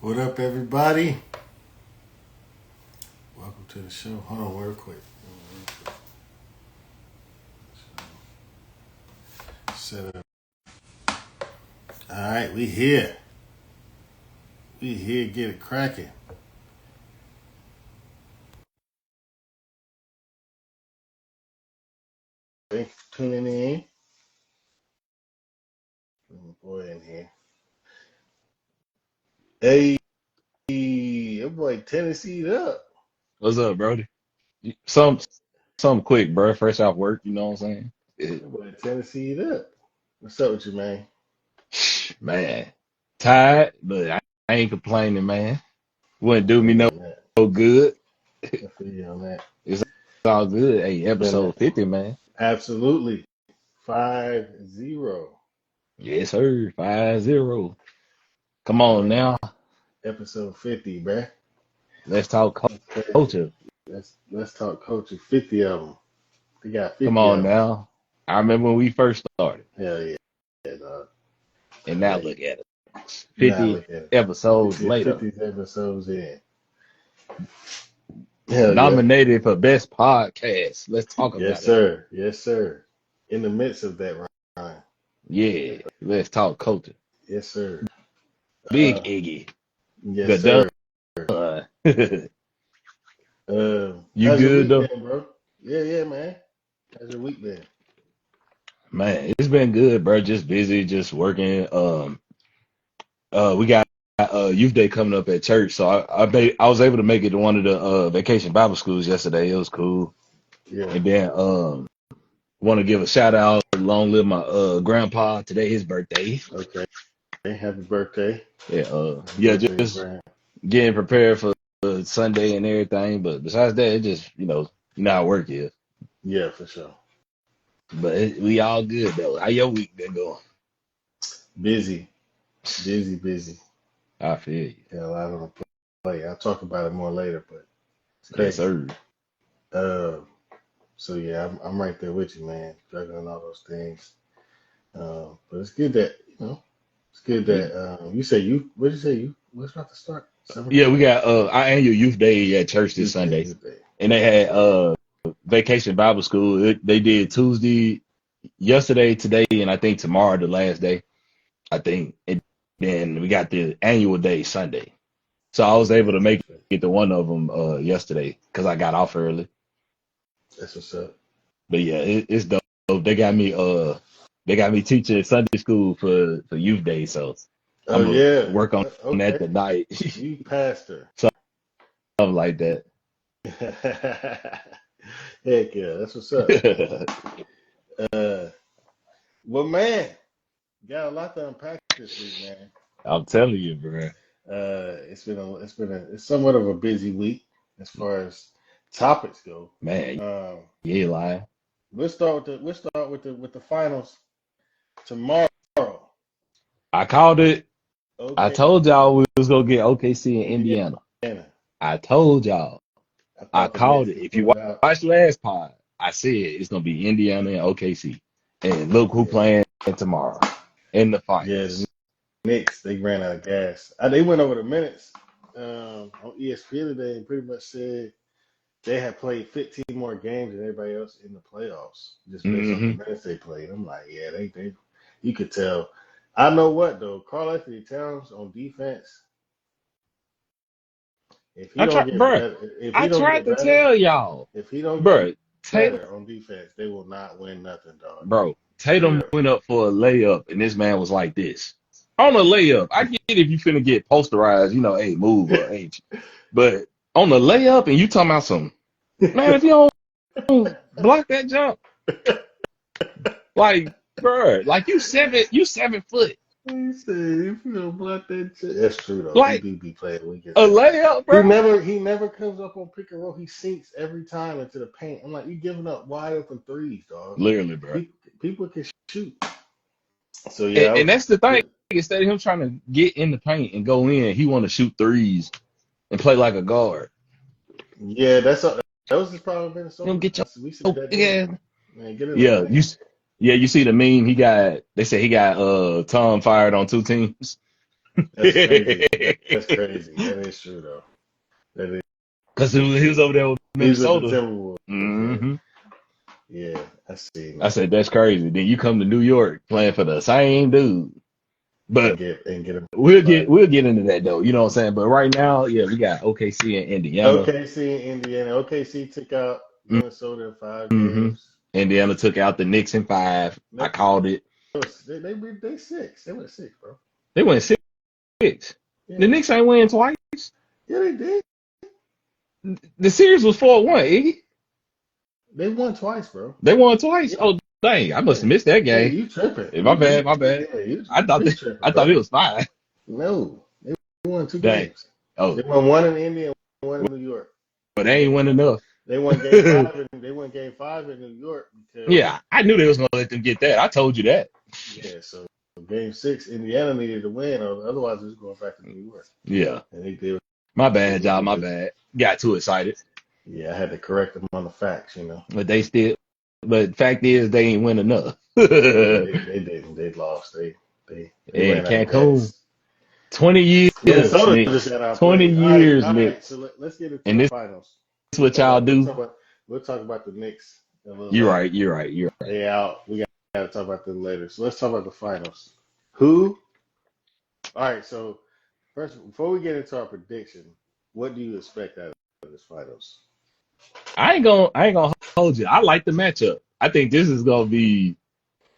What up, everybody? Welcome to the show. Hold on, real quick. Set up. All right, we here. We here. Get it cracking. Thanks for tuning in. Put my boy in here. Hey, that boy Tennessee up. What's up, Brody? Some quick, bro. Fresh off work, you know what I'm saying? That boy Tennessee up. What's up with you, man? Man, tired, but I ain't complaining, man. Wouldn't I do feel me you no on that. good. I feel you on that. It's all good. Hey, It's been episode 50, man. absolutely 5-0. Yes, sir. 5-0. Come on Yeah, now. episode 50, bruh. Let's talk That's crazy. culture. Let's talk coaching. 50 of them. They got Come 50 on of them. now. I remember when we first started, Hell yeah. Yeah, dog. and now Hey, look at it. now 50 look at it. episodes 50, later. 50 episodes in. Hell yeah. Nominated for Best Podcast. Let's talk Yes, about it. sir. Yes, sir. In the midst of that, Ryan. Yeah, let's talk culture. Yes, sir. Big Uh, Iggy. yes, Good done. sir. You How's your good week though? been, bro? Yeah, yeah, man. How's your week been? Man, it's been good, bro. Just busy, just working. We got youth day coming up at church, so I was able to make it to one of the vacation Bible schools yesterday. It was cool. Yeah. And then want to give a shout out, long live my grandpa. Today his birthday. Okay. Happy birthday. Yeah, Happy yeah, birthday, just Brian. getting prepared for Sunday and everything. But besides that, it just you know how work is. Yeah, for sure. But we all good though. How your week been going? Busy. Busy, busy. I feel you. Got a lot on the plate. I'll talk about it more later, but it's Yes, crazy. sir. Uh, so yeah, I'm right there with you, man. Juggling all those things. But it's good that it's good Yeah, that you say you. What did you say you? What's about to start? yeah, 7 o'clock. we got our annual youth day at church this Youth day, Sunday, youth day. and they Yes, had sir. vacation Bible school. They did Tuesday, yesterday, today, and I think tomorrow the last day. I think, and then we got the annual day Sunday. So I was able to make Perfect. it to one of them yesterday because I got off early. That's what's up. But yeah, it's dope. They got me teaching Sunday school for youth day, so Oh I'm gonna yeah. work on that Okay. tonight, You pastor. something like that. Heck yeah, that's what's up. Uh, well, man, got a lot to unpack this week, man. I'm telling you, bro. It's somewhat of a busy week as far as topics go. Man, Um, you ain't lying. we'll start with the finals tomorrow. I called it. I Okay, told y'all we was gonna get OKC in Indiana. Indiana. I told y'all. I I thought the called Knicks it. could If you pull it out. watch last pod, I said it's gonna be Indiana and OKC. And look who Yeah, playing tomorrow in the yeah. The finals. Knicks, they ran out of gas. They went over the minutes on ESPN today and pretty much said they had played 15 more games than everybody else in the playoffs, just based off the Hmm. minutes they played. I'm like, yeah, they you could tell. I know what though, Carl Anthony Towns on defense, if he I don't tried, get bro. better, if he I don't tried get to better, tell y'all, if he don't get bro. Tatum, better on defense, they will not win nothing, dog. bro. Straight Tatum up. went up for a layup, and this man was like this on a layup. I get it if you finna get posterized, hey, move or hey, but on a layup, and you talking about some man. If you don't block that jump, like, bro, like you 7 foot, He said, if you don't block that shit. That's true though. He like do be playing weak as a hell. layup, He bro. never he never comes up on pick and roll. He sinks every time into the paint. I'm like, you giving up wide open threes, dog. Literally, bro. People can shoot. So And, yeah, I and was that's the thing. good. Instead of him trying to get in the paint and go in, he want to shoot threes and play like a guard. Yeah, that was his problem in You don't Minnesota. get your We said that then. yeah. Man, get in the Yeah, lane. you see the meme he got. They say he got Tom fired on two teams. That's crazy. That's crazy. That is true though. That Because is he was true. over there with He's with the Minnesota. Timberwolves. Yeah. hmm Yeah. I see I now. said, that's crazy. Then you come to New York playing for the same dude. And But get him we'll fired. get into that though. You know what I'm saying? But right now, yeah, we got OKC and Indiana. OKC and Indiana. OKC took out Minnesota in 5 games. Indiana took out the Knicks in 5. I No, called it. they six. They went six, bro. They went 6. The Yeah. Knicks ain't win twice. Yeah, they did. The series was 4-1. Iggy. They won twice, bro. They won twice. Yeah. Oh dang! I must Yeah. have missed that Yeah, game. you tripping. My bad. My bad. Yeah, I thought you tripping, I thought bro. it was 5. No. They won two Dang. games. They Oh, won one in India and one in New York. but they ain't win enough. They won game five in New York because Yeah, I knew they was gonna let them get that. I told you that. yeah, so game six, Indiana needed to win, or otherwise it was going back to New York. Yeah. And they did. My bad, y'all. My bad. Got too excited. Yeah, I had to correct them on the facts, But they still. But fact is, they ain't win enough. Yeah, they didn't. They lost. They In ran out of Cancun, gas. 20 years, Minnesota Nick. just got 20 outplayed. years, All Nick. right. So let's get into And the this finals. is what y'all do. We'll talk about the Knicks a little You're later. right. You're right. You're right. They out. We got to talk about them later. So let's talk about the finals. Who? All right. So first, before we get into our prediction, what do you expect out of this finals? I ain't gonna hold you. I like the matchup. I think this is gonna be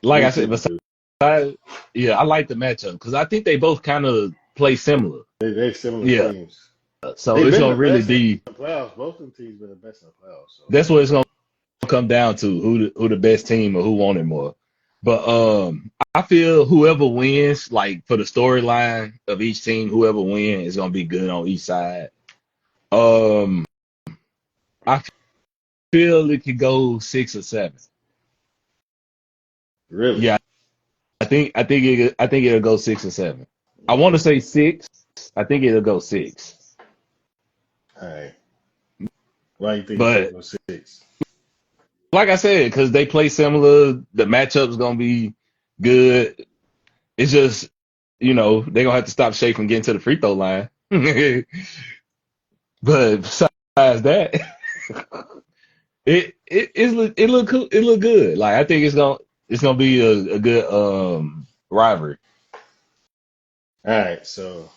like Me I said. too. Besides, yeah, I like the matchup because I think they both kind of play similar. They similar Yeah, teams. so They've it's been the gonna really best in be. the playoffs. Both of them teams been the best in the playoffs. So That's what it's gonna come down to who the best team or who won it more. But I feel whoever wins, like for the storyline of each team, whoever wins is gonna be good on each side. Um, I feel it could go 6 or 7. really, Yeah, I think it'll go 6 or 7. I want to say 6. I think it'll go 6. all right. Why you think it's gonna But go six? like I said, because they play similar, the matchup's gonna be good. It's just, they're gonna have to stop Shea from getting to the free throw line. But besides that, it look cool. It look good. Like I think it's gonna be a good rivalry. All right. So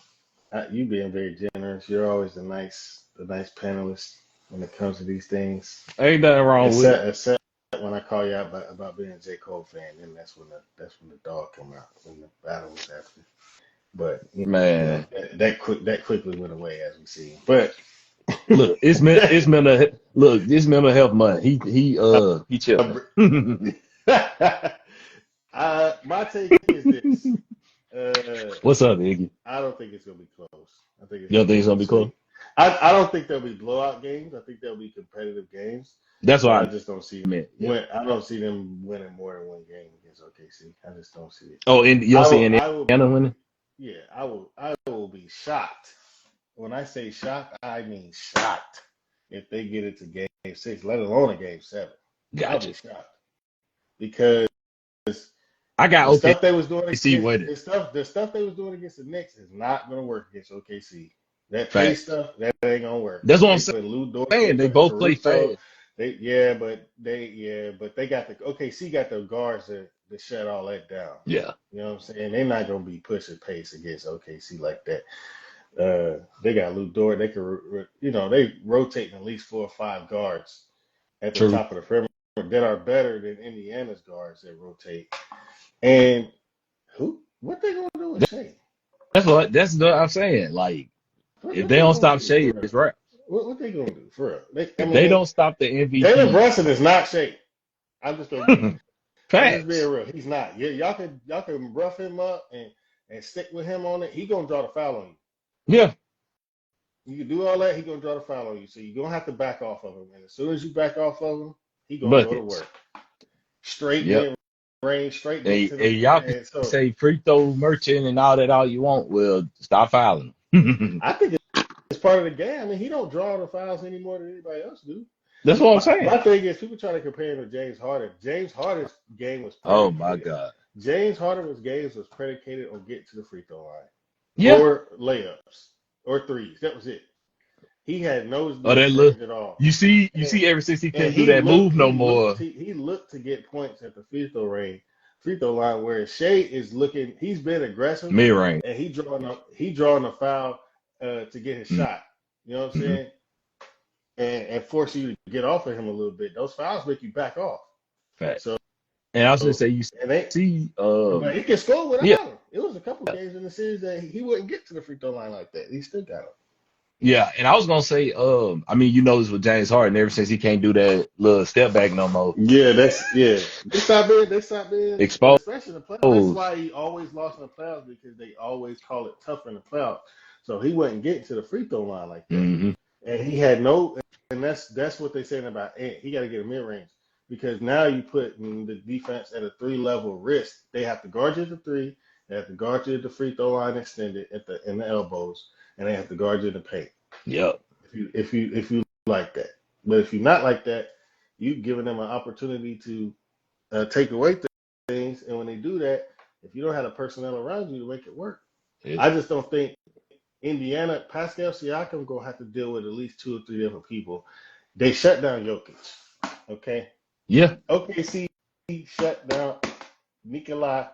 you being very generous. You're always the nice panelist when it comes to these things. Ain't nothing wrong with it. Except when I call you out about being a J. Cole fan, then that's when the dog come out when the battle was happening. But Man, that quickly went away as we see. But look, this mental health month. He chilling. my take is this. What's up, Iggy? I don't think it's gonna be close. I think it's You don't gonna think go it's gonna to be close? sweep. I don't think there'll be blowout games. I think there'll be competitive games, That's but what I I just don't see meant. Yeah. I don't see them winning more than one game against OKC. I just don't see it. Oh, and you don't see I will Indiana be winning? yeah. I will be shocked. When I say shocked, I mean shocked if they get it to game six, let alone a game seven. I'll be Gotcha. shocked because I got the stuff they was doing OKC against winning. the stuff they was doing against the Knicks is not gonna work against OKC. That pace Facts. stuff that ain't gonna work. That's what I'm They put Lou Dort, they saying. They put both play Caruso. fast. They got the OKC got the guards to shut all that down. Yeah. You know what I'm saying? They're not gonna be pushing pace against OKC like that. They got Lou Dort. They could, they rotating at least 4 or 5 guards at the True. top of the perimeter that are better than Indiana's guards that rotate. And what they gonna do with Shea? That's what I'm saying. Like, if What they they don't gonna stop do Shea, for real? it's right. What they gonna do for real? If they don't stop the Jalen MVP, Brunson is not Shea. I'm just being facts. real. He's not. Yeah, y'all can rough him up and stick with him on it. He gonna draw the foul on you. Yeah. You can do all that. He gonna draw the foul on you. So you're gonna have to back off of him. And as soon as you back off of him, he gonna go to Buckets. work. Straight Yep. mid range, straight get Hey, to hey, the y'all can and so say free throw merchant and all that all you want. Well, stop fouling. I think it's part of the game. I mean, he don't draw the fouls any more than anybody else do. That's what I'm My saying. thing is people try to compare him to James Harden. James Harden's game was Oh my predicated. God. James Harden's game was predicated on getting to the free throw line. Yeah. or layups or threes. That was it. He had no Oh, that mid look. range at all. You And, see, ever since he and couldn't do that move no more, he looked to get points at the free throw line. Where Shea is looking, he's been aggressive, mid range. and he drawing a foul to get his shot. You know what I'm Mm-hmm. saying? And force you to get off of him a little bit. Those fouls make you back off. Fact. So And I was gonna say, you and they see, but he can score without yeah, him. It was a couple games in the series that he wouldn't get to the free throw line like that. He still got him. yeah. And I was gonna say, I mean, you know this with James Harden, ever since he can't do that little step back no more, Yeah, They stopped being, exposed. especially in the playoffs. That's why he always lost in the playoffs because they always call it tough in the playoffs. So he wasn't getting to the free throw line like that, Mm-hmm. and he had no. And that's what they're saying about Ant. He got to get a mid range because now you put the defense at a 3-level risk. They have to guard you at the three. They have to guard you at the free throw line extended in the elbows, and they have to guard you in the paint. Yep. If you like that, but if you're not like that, you've given them an opportunity to take away things, and when they do that, if you don't have the personnel around you to make it work, I just don't think Indiana, Pascal Siakam gonna have to deal with at least 2 or 3 different people. They shut down Jokic, okay? Yeah. OKC shut down Nikola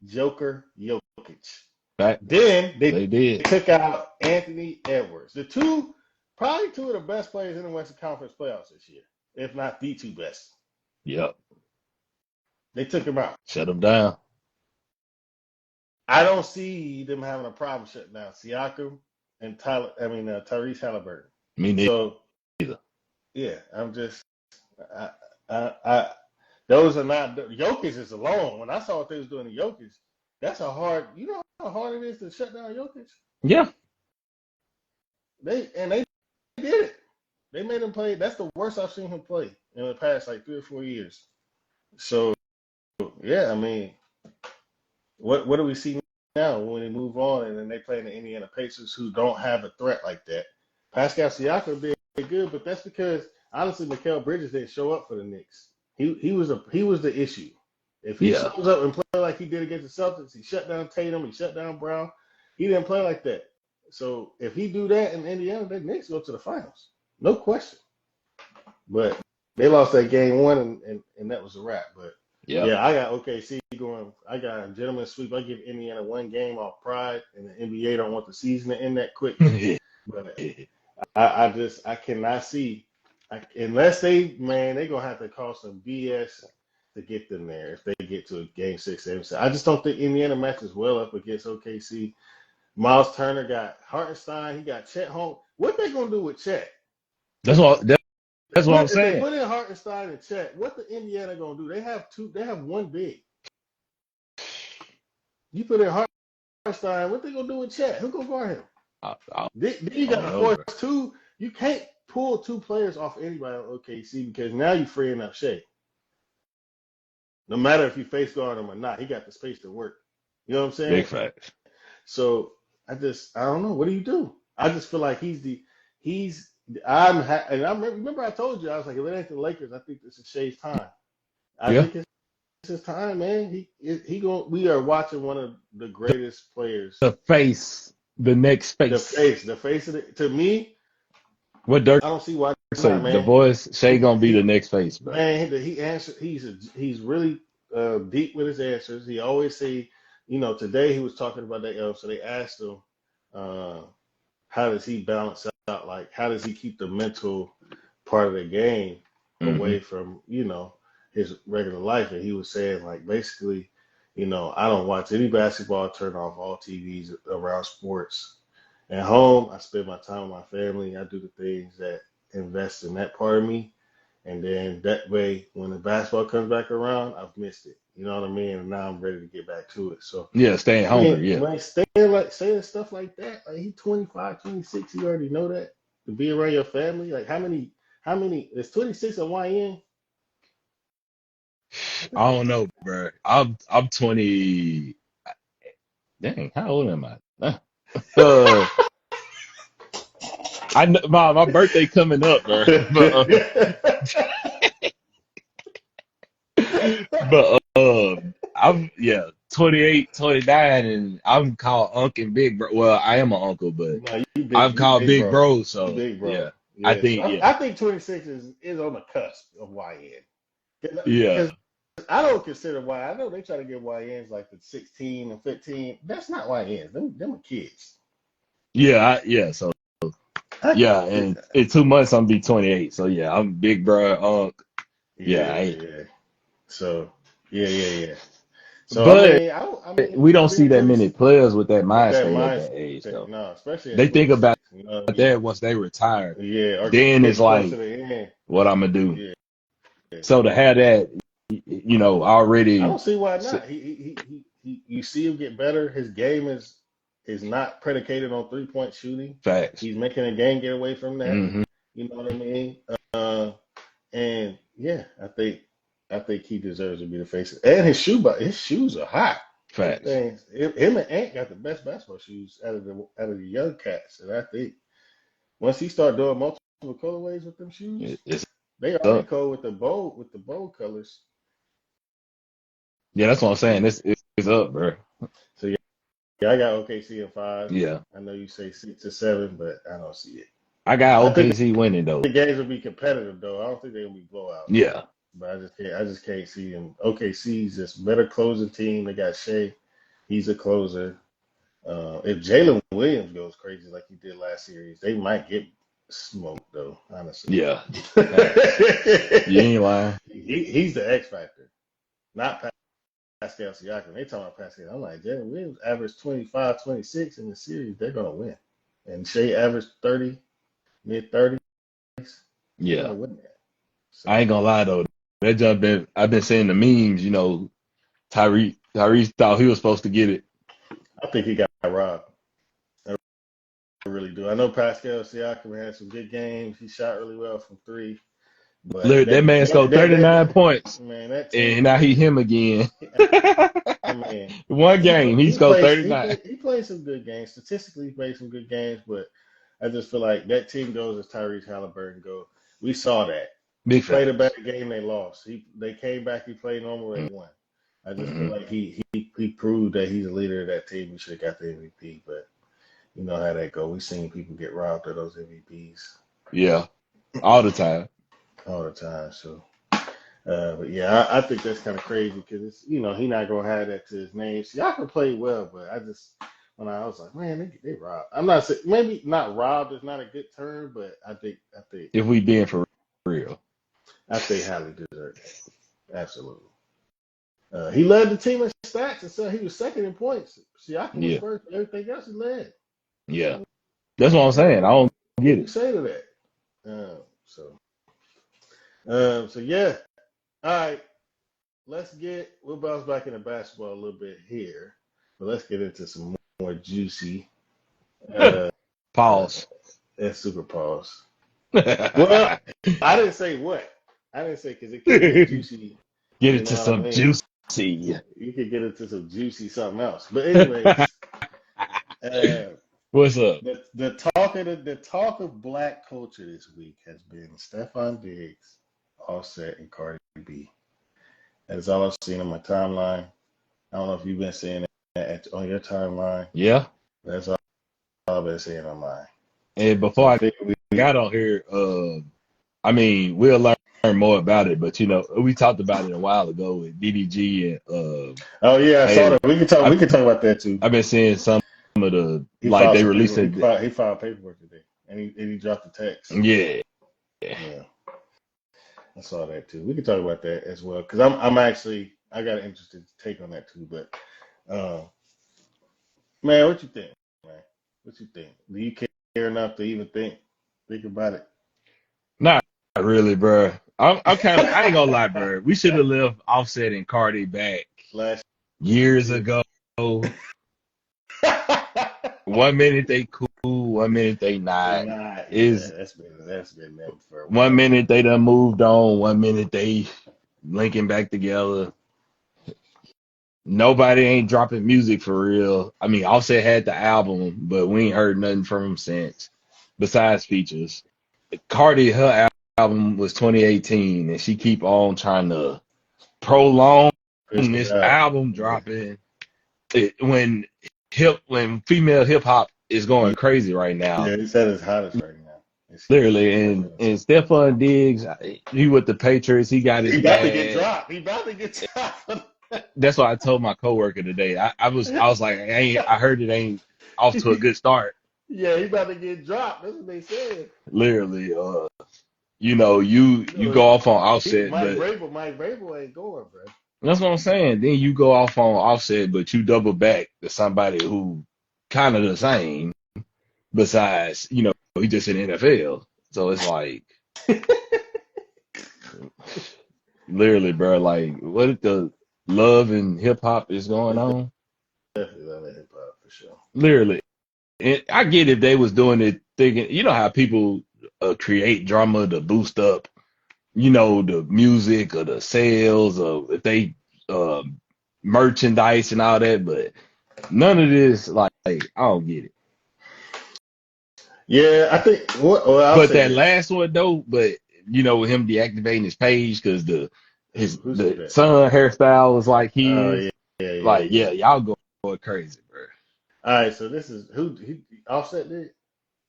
Joker Jokic. Fact. Then They did. took out Anthony Edwards. Probably two of the best players in the Western Conference playoffs this year, if not the 2 best. Yep. They took him out. Shut them down. I don't see them having a problem shutting down Siakam and Tyrese Halliburton. Me neither. So yeah, I'm just I those are not Jokic is alone. When I saw what they was doing to Jokic, that's a hard. You know how hard it is to shut down Jokic. Yeah. They did it. They made him play. That's the worst I've seen him play in the past like 3 or 4 years. So yeah, I mean, what do we see now when they move on and then they play in the Indiana Pacers who don't have a threat like that? Pascal Siakam did good, but that's because honestly, Mikal Bridges didn't show up for the Knicks. He was the issue. If he shows up and play like he did against the Celtics, he shut down Tatum, he shut down Brown. He didn't play like that. So if he do that in Indiana, the Knicks go to the finals, no question. But they lost that game 1, and that was a wrap. But yeah, I got OKC going. I got a gentleman's sweep. I give Indiana 1 game off pride, and the NBA don't want the season to end that quick. But I cannot see unless they're gonna have to call some BS to get them there if they get to a game 6, 7. I just don't think Indiana matches well up against OKC. Miles Turner got Hartenstein. He got Chet Holmgren. What they gonna do with Chet? That's what I'm saying. If they put in Hartenstein and Chet, what the Indiana gonna do? They have 1 big. You put in Hartenstein, what they gonna do with Chet? Who gonna guard him? Then you got to force 2. You can't pull 2 players off anybody on OKC because now you're freeing up Shea. No matter if you face guard him or not, he got the space to work. You know what I'm saying? Big facts. So I don't know. What do you do? I just feel like remember I told you, I was like, if it ain't the Lakers, I think this is Shea's time. I think it's his time, man. We are watching one of the greatest players. The next face. The face of it. To me, what Dirk? I don't see why Say, man. the boys, Shea gonna be the next face, bro. Man, he answered. He's really deep with his answers. He always say, today he was talking about that. So they asked him, how does he balance out? Like, how does he keep the mental part of the game away from his regular life? And he was saying, like, basically, I don't watch any basketball. Turn off all TVs around sports. At home, I spend my time with my family. I do the things that invest in that part of me. And then that way, when the basketball comes back around, I've missed it. You know what I mean? And now I'm ready to get back to it. So staying hungry. Like saying stuff like that, like he's 25, 26, you already know that. To be around your family, like how many is 26 a YN? I don't know, bro. I'm 20. Dang, how old am I? I know my birthday coming up, bro. But I I'm 28, 29, and I'm called Unc and Big Bro. Well, I am an uncle, but No, I'm you called big Big bro. Bro. You So big bro. yeah, I Yeah. So think I think 26 is on the cusp of YN. yeah, Because I don't consider Y. I know they try to get YNs like the 16 and 15. That's not YNs. Them are kids. So I, yeah, and in 2 months I'm be 28. So yeah, I'm Big Bro, Unc. Yeah, yeah. So yeah. So but I mean, we don't see being that many 26 players with that with mind that state at that age, mindset, though. no, especially at They think 26. about You know what I mean? that once they retire. Yeah, or Then it's getting close like, to the end. what I'm gonna do. Yeah. So to have that, I already don't see why not. You see him get better. His game is not predicated on 3-point shooting. facts. He's making a game get away from that. Hmm. You know what I mean? And yeah, I think he deserves to be the face. And his shoes are hot. Them Facts. things. Him and Ant got the best basketball shoes out of the young cats. And I think once he start doing multiple colorways with them shoes, It's they already up. cold with the bold colors. Yeah, that's what I'm So saying. It's up, bro. so yeah, I got OKC in 5. Yeah, I know you say 6 or 7, but I don't see it. I got I think OKC winning though. the games will be competitive though. I don't think they'll be blowouts. Yeah, But I just can't see them. OKC's just better closing team. They got Shea. He's a closer. If Jalen Williams goes crazy like he did last series, they might get smoked though, honestly. yeah. You ain't lying. He's the X factor, not Pascal Siakam. They talking about Pascal. I'm like, Jalen Williams averaged 25, 26 in the series. They're going to win. And Shea averaged 30, mid 30s. They're going Yeah, to win that. So I ain't gonna lie though. That jump been I've been seeing the memes. Tyrese thought he was supposed to get it. I think he got robbed. I really do. I know Pascal Siakam had some good games. He shot really well from 3. But Look, that man scored 39 points, man, that and team, now he him again. I mean, One game, he scored 39. he played some good games. Statistically, he played some good games, but I just feel like that team goes as Tyrese Halliburton go. We saw that. Big Played a facts. better game, they lost. They came back, he played normal, they won. I just feel Hmm. like he proved that he's a leader of that team. He should have got the MVP, but you know how that go. We've seen people get robbed of those MVPs Yeah, all the time. all the time. So, but yeah, I think that's kind of crazy because it's he not gonna have that to his name. See, I can play well, but when I was like, man, they robbed. I'm not saying maybe not robbed is not a good term, but I think If we being for real. Halle deserved that. Absolutely. He led the team in stats, and so he was second in points. Siakam was Yeah, first. Everything else he led. yeah. That's what I'm saying. I don't What get do you it. say to that? So yeah. All right. We'll bounce back into basketball a little bit here, but let's get into some more juicy. Uh, Pause. and super pause. Well, Get I didn't say what. I didn't say because it could get juicy. You it know to what I some mean? juicy. You could get into some juicy something else. But anyways, uh, What's up? the talk of black culture this week has been Stefon Diggs, Offset, and Cardi B. That's all I've seen on my timeline. I don't know if you've been seeing that on your timeline. Yeah. That's all I've been seeing on mine. And So before I I think got on here, I mean, we'll learn more about it, but we talked about it a while ago with DDG and oh yeah, I saw Haley. that. We can talk. I've We can talk about that too. I've been seeing some of the He like filed they some released paper. it. He filed paperwork today, and he dropped the text. Yeah. Yeah, I saw that too. We can talk about that as well because I'm actually I got an interested take on that too. But man, what you think, man? What you think? Do you care enough to even think about it? Not really, bro. I'm kind of I ain't gonna lie, bro. We should have left Offset and Cardi back Last years year. ago. 1 minute they cool, 1 minute they They not. not, yeah. Is That's been them for a one while. minute they done moved on, 1 minute they linking back together. Nobody ain't dropping music for real. I mean, Offset had the album, but we ain't heard nothing from him since, besides features. Cardi, her album was 2018, and she keep on trying to prolong Chris this out. album Yeah. dropping, when female hip hop is going crazy right now, Yeah, he said it's hottest right now. literally, It's and Stefon Diggs, he with the Patriots, he got his he about to get bag. dropped. He about to get dropped. That's what I told my coworker today. I was like, I heard it ain't off to a good start. Yeah, he about to get dropped. That's what they said. Literally, you You go off on know, Offset, but Mike Vrabel ain't going, bro. that's what I'm saying. Then you go off on Offset, but you double back to somebody who kind of the same. Besides, he just in the NFL, so it's like literally, bro. Like, what the love and hip hop is going It's on? definitely not hip hop for sure. Literally, and I get if they was doing it thinking, how people create drama to boost up, the music or the sales or if they uh, merchandise and all that, but none of this, like, I don't get it. Yeah, I think well, I'll But say that this. last one though, with him deactivating his page because Who said the that? son hairstyle was like Oh his, yeah, yeah, yeah, like, yeah. yeah, y'all going crazy, bro. All right, so this is who he Offset did.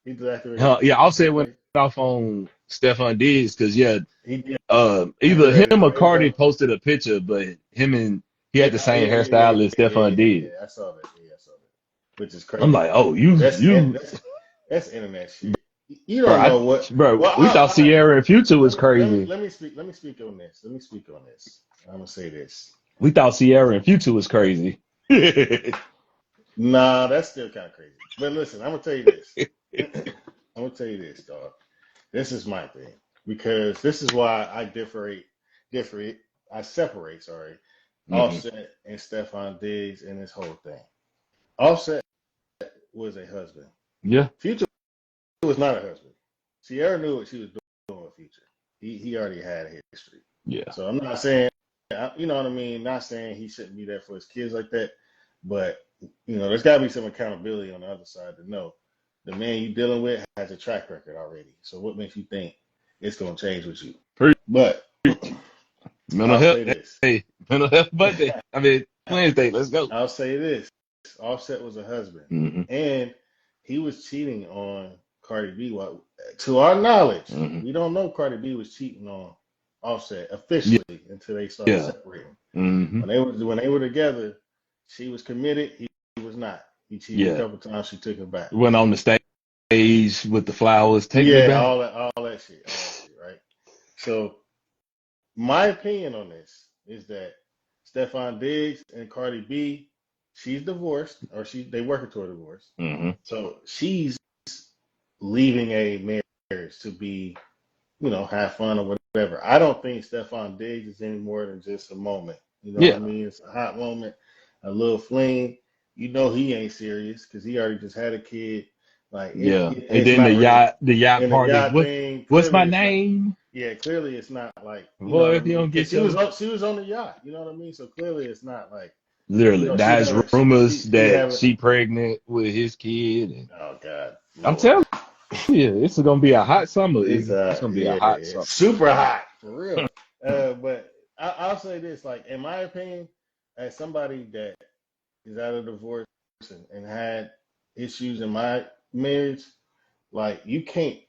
He deactivated Yeah, I'll say his it went page. off on Stefon Diggs because yeah, He either deactivated his him or page Cardi though. posted a picture, but he had Yeah, the oh, same yeah, yeah, yeah, hairstyle as yeah, Stefon yeah, Diggs. yeah. I saw that. Yeah, I saw that. Which is I'm crazy. like, oh, you That's you, that's internet shit. You bro, don't know what. Well, we thought Sierra and Future was crazy. let me speak on this. Let me speak on this. I'm gonna say this. We thought Sierra and Future was crazy. Nah, that's still kind of crazy. But listen, I'm gonna tell you this. I'm gonna tell you this, dog. This is my thing because this is why I different. I separate. Sorry, Hmm. Offset and Stefon Diggs and this whole thing. Offset was a husband. Yeah, Future was not a husband. Sierra knew what she was doing with Future. He already had a history. yeah. So I'm not saying, you know what I mean? Not saying he shouldn't be there for his kids like that, but there's got to be some accountability on the other side to know the man you're dealing with has a track record already. So what makes you think it's gonna change with you? But Mental I'll health, say this. hey, mental health Monday. I mean, Wednesday. Let's go. I'll say this. Offset was a husband, Hmm. and he was cheating on Cardi B. Well, to our knowledge, Hmm. we don't know Cardi B was cheating on Offset Yeah, officially until they started yeah. separating. Hmm. When they were together, she was committed. He was not. He cheated a Yeah. couple times. She took him back. Went on the stage with the flowers. Take me Yeah, back. all that shit, right? So my opinion on this is that Stefon Diggs and Cardi B, she's divorced, or they working toward a divorce. Hmm. So she's leaving a marriage to be, have fun or whatever. I don't think Stefon Diggs is any more than just a moment. You know what I Yeah, mean? It's a hot moment, a little fling. He ain't serious because he already just had a kid. Like yeah. And it's then the not really. yacht And the party. yacht thing, What's my clearly it's not. name? Yeah, clearly it's not like Boy, what I if you mean. don't Because get she was your, on the yacht. You know what I mean. So clearly it's not like literally, she there's having rumors she that having. she pregnant with his kid. And Oh God, I'm Lord. telling you, it's gonna be a hot summer, It's Iggy. It's gonna be a yeah, hot it's summer. super hot for real. But I'll say this, like in my opinion, as somebody that is out of divorce and had issues in my marriage, like you can't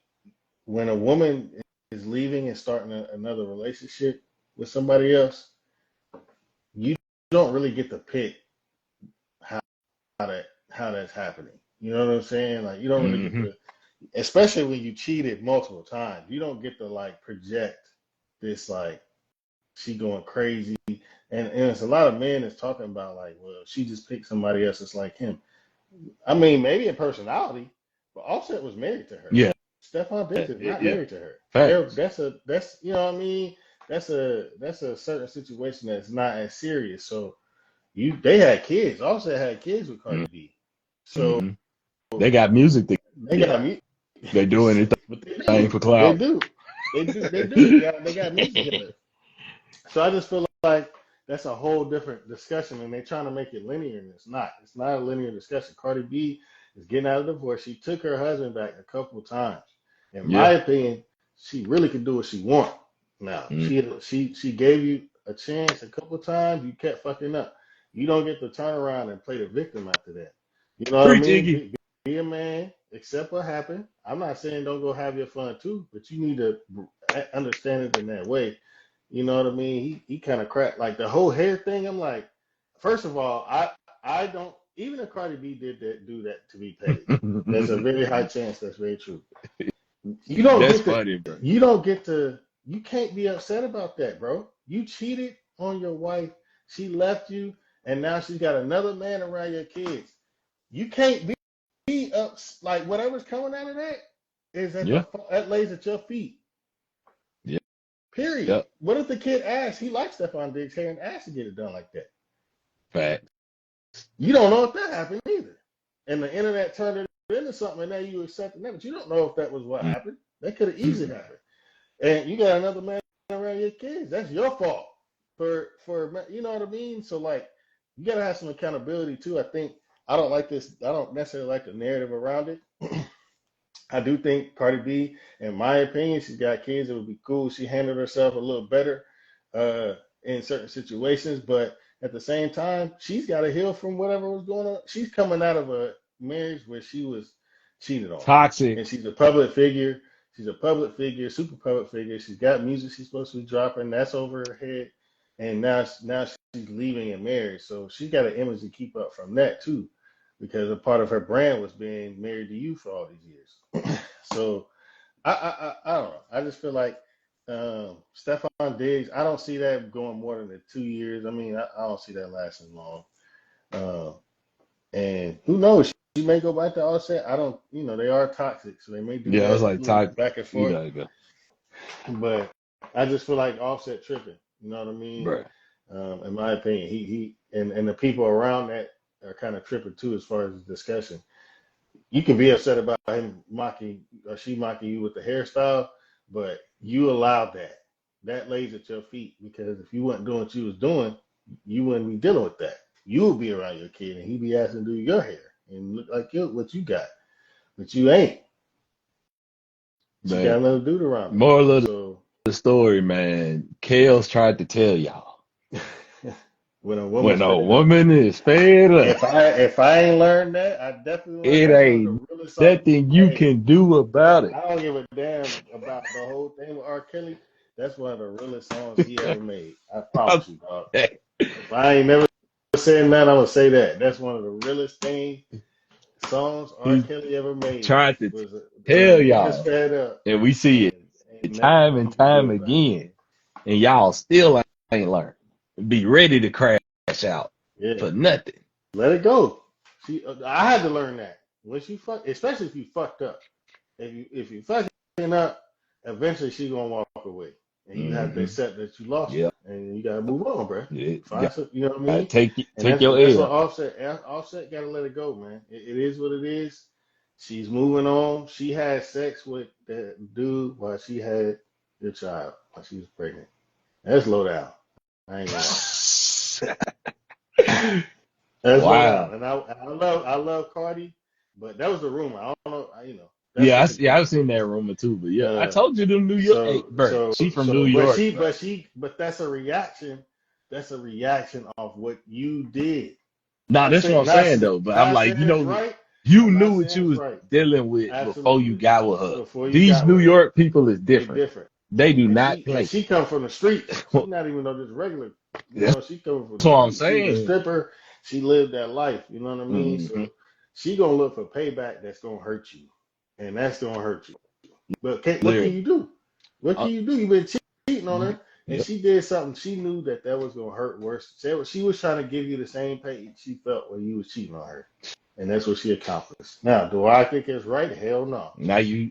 when a woman is leaving and starting another relationship with somebody else, you don't really get to pick how how that's happening. You know what I'm saying? Like you don't really get Hmm. to, especially when you cheated multiple times. You don't get to like project this like she going crazy. And it's a lot of men that's talking about like, well, she just picked somebody else that's like him. I mean, maybe in personality, but Offset was married to her. Yeah, Stephon Diggs is not yeah. married to her. Facts. That's you know what I mean. That's a certain situation that's not as serious. So they had kids. Offset had kids with Cardi B. So Hmm. They got music they got together. me. They do But anything for they clout. do, they do. They got music together. So I just feel like that's a whole different discussion, and they're trying to make it linear, and it's not. It's not a linear discussion. Cardi B is getting out of divorce. She took her husband back a couple of times. In my Yeah. opinion, she really can do what she wants. Now Mm. she gave you a chance a couple times, you kept fucking up. You don't get to turn around and play the victim after that. You know what I Preach, mean? Iggy. Be a man, accept what happened. I'm not saying don't go have your fun too, but you need to understand it in that way. You know what I mean? He kind of cracked like the whole hair thing. I'm like, first of all, I don't even if Cardi B did do that to be petty. There's a very high chance that's very true. You don't That's get to funny, bro. you can't be upset about that, bro. You cheated on your wife. She left you, and now she's got another man around your kids. You can't be up like whatever's coming out of that is Yeah. that lays at your feet. Yeah. Period. Yep. What if the kid asks? He likes Stefon Diggs hair and asks to get it done like that. Fact. You don't know if that happened either. And the internet turned it into something, and now you accepting that, but you don't know if that was what happened. That could have easily happened. And you got another man around your kids. That's your fault for you know what I mean. So like, you gotta have some accountability too. I think I don't necessarily like the narrative around it. I do think Cardi B, in my opinion, she's got kids. It would be cool. She handled herself a little better in certain situations, but at the same time, she's got to heal from whatever was going on. She's coming out of a marriage where she was cheated on, Toxic. and she's a public figure. She's a public figure, super public figure. She's got music she's supposed to be dropping. That's over her head, and now she's leaving and married. So she's got an image to keep up from that too, because a part of her brand was being married to you for all these years. So I don't know. I just feel like Stefon Diggs, I don't see that going more than the 2 years. I mean, I don't see that lasting long. And who knows? She may go back to Offset. I don't, they are toxic, so they may do Yeah, it was that like toxic. back and You forth. gotta go. But I just feel like Offset tripping. You know what I mean? Bruh. In my opinion, he and the people around that are kind of tripping too, as far as the discussion. You can be upset about him mocking or she mocking you with the hairstyle, but you allowed that. That lays at your feet, because if you weren't doing what you was doing, you wouldn't be dealing with that. You would be around your kid and he'd be asking to do your hair and look like what you got, but you ain't. You got another dude around. Moral of the story, man. Kales tried to tell y'all. When a woman is fed up. If I ain't learned that, I definitely it ain't nothing you can do about it. I don't give a damn about the whole thing with R. Kelly. That's one of the realest songs he ever made. I promise you, dog. If I ain't never said that, I'm gonna say that. That's one of the realest songs R. Kelly ever made. Tried to tell y'all, fed up, and we see it time and time again, and y'all still ain't learned. Be ready to crash out for nothing. Let it go. I had to learn that. Once you especially if you fucked up. If you fucking up, eventually she's gonna walk away, and you have to accept that you lost, and you gotta move on, bro. You know what I mean? Take your That's L. what Offset gotta let it go, man. It is what it is. She's moving on. She had sex with that dude while she had your child, while she was pregnant. That's low down. I ain't gonna lie. That's low down. And I love Cardi, but that was the rumor. I don't know. I've seen that rumor too. But I told you them New York. She from New York. But that's a reaction. That's a reaction of what you did. Nah, that's what I'm saying though. But I'm like, you knew what you was dealing with before you got with her. These New York people is different. They do not play. She come from the street. She's not even just regular. She come from. That's what I'm saying. She's a stripper. She lived that life. You know what I mean? Mm-hmm. So she gonna look for payback that's gonna hurt you, and that's gonna hurt you. But what can you do? What can you do? You've been cheating on her, and she did something. She knew that was gonna hurt worse. She was trying to give you the same pain she felt when you was cheating on her, and that's what she accomplished. Now, do I think it's right? Hell no. Now you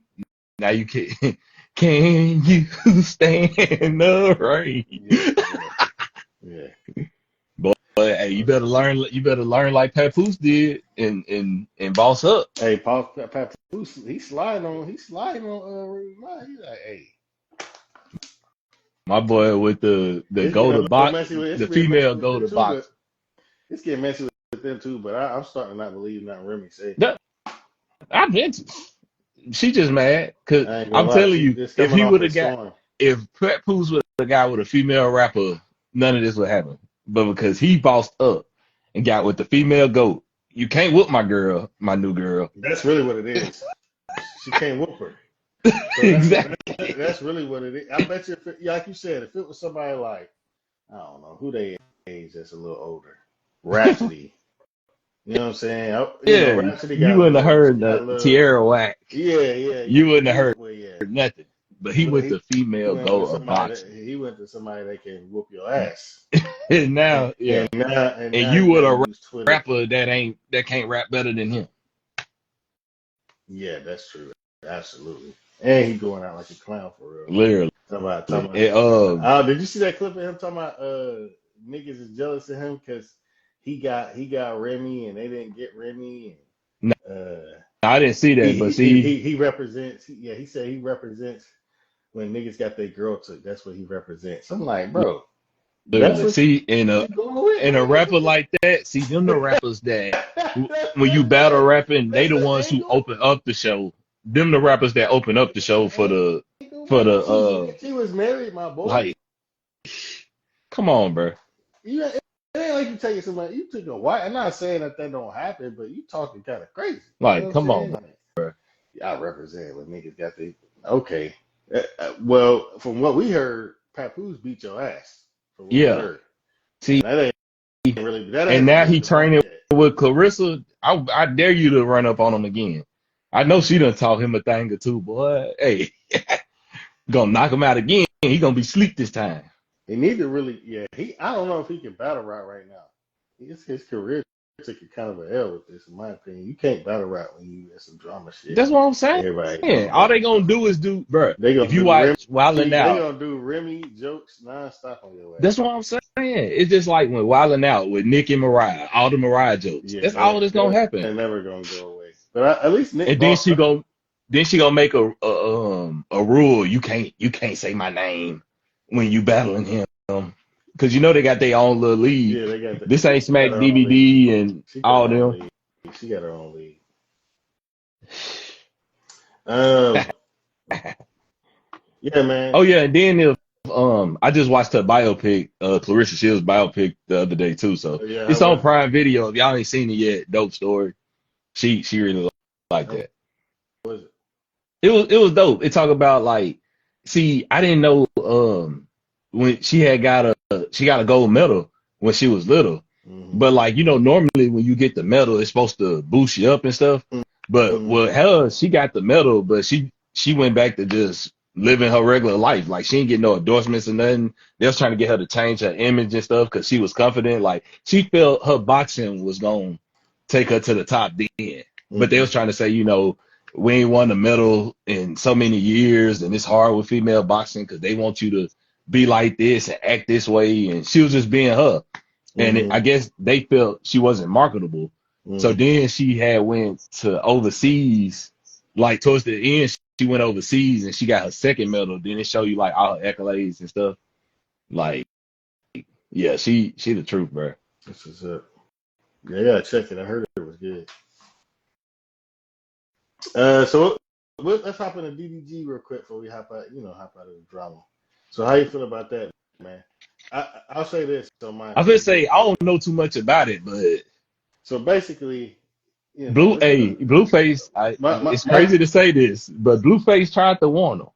can. Can you stand upright? Yeah. But hey, you better learn. You better learn like Papoose did and boss up. Hey, Papoose, he's sliding on. He's like, hey. My boy with the go to box, the female go to box. It's getting messy with them too, but I'm starting to not believe nothing Remy said. No, I bet you. She just mad because I'm telling you, if he would have got, if Papoose was a guy with a female rapper, none of this would happen. But because he bossed up and got with the female GOAT, you can't whoop my girl, my new girl. That's really what it is. She can't whoop her. So Exactly. that's really what it is. I bet you, if it, like you said, if it was somebody like, I don't know who they age that's a little older, Rhapsody. You know what I'm saying? Yeah, Rhapsody you got a wouldn't have little, heard she got a the little, Tierra whack. yeah. You wouldn't have You, heard well, yeah. nothing. But he But went to he female went with GOAT of somebody boxing. that can whoop your ass. And And now, yeah. and now and And now you you with got to a use Twitter. rapper that can't rap better than him. Yeah, that's true. Absolutely. And he going out like a clown for real. Literally. Talking about. And, Oh, did you see that clip of him talking about niggas is jealous of him because he got Remy and they didn't get Remy no, and I didn't see that, but see, he represents. He said he represents when niggas got their girl took. That's what he represents. I'm like, bro, that's literally, what see, you going with, in a rapper like that, see them the rappers that when you battle rapping, they That's the what ones who open up the show. Them the rappers that open up the show for the she was married, my boy. like, come on, bro. It ain't like you taking somebody. You took a white. I'm not saying that don't happen, but you talking kind of crazy. You know Like, what I'm come on, saying? bro. Like, y'all represent when niggas got the okay. Well, from what we heard, Papoose beat your ass. From what we Yeah. heard, See, and that ain't really that and hasn't now been he training debunked yet. with Clarissa. I dare you to run up on him again. I know she done taught him a thing or two, boy. Hey, gonna knock him out again. He gonna be sleep this time. He need to really, yeah. I don't know if he can battle rap right now. His career took a kind of a L with this, in my opinion. You can't battle rap when you get some drama shit. That's what I'm saying. Everybody going All back they and gonna forth. do is bro. They If gonna you do Remy. watch Wildin' They Out, gonna do Remy jokes nonstop on your ass. that's what I'm saying. It's just like when Wildin' Out with Nick and Mariah, all the Mariah jokes. Yeah, That's all that's gonna happen. they're never gonna go away. But at least Nick And then bossed up. she gonna make a rule. You can't say my name when you battling him. Cause you know they got their own little league. Yeah, they got This ain't she got Smack her own league. DVD and She got all her own them. league. She got her own league. Um, yeah, man. Oh yeah, and then if I just watched her biopic, Clarissa Shields biopic the other day too. So Yeah, how it's on was it? Prime Video. If y'all ain't seen it yet, dope story. She really like How that. was it? It was dope. It talk about like, see, I didn't know when she got a gold medal when she was little, Mm-hmm. but like normally when you get the medal, it's supposed to boost you up and stuff. But Mm-hmm. with her, she got the medal, but she went back to just living her regular life. Like she didn't get no endorsements or nothing. They was trying to get her to change her image and stuff because she was confident. Like she felt her boxing was gonna take her to the top then. But they Mm-hmm. was trying to say, we ain't won a medal in so many years, and it's hard with female boxing because they want you to be like this and act this way. And she was just being her. And Mm-hmm. I guess they felt she wasn't marketable. So Mm-hmm. then she had went to overseas, like towards the end, she went overseas and she got her second medal. Then it show you like all her accolades and stuff. Like, yeah, she the truth, bro. This is it. Yeah, I gotta check it. I heard it was good. So let's hop into DDG real quick before we hop out of the drama. So how you feel about that, man? I'll say this on my I would opinion. say I don't know too much about it, but So basically, this is Blueface. It's crazy to say this, but Blueface tried to warn him.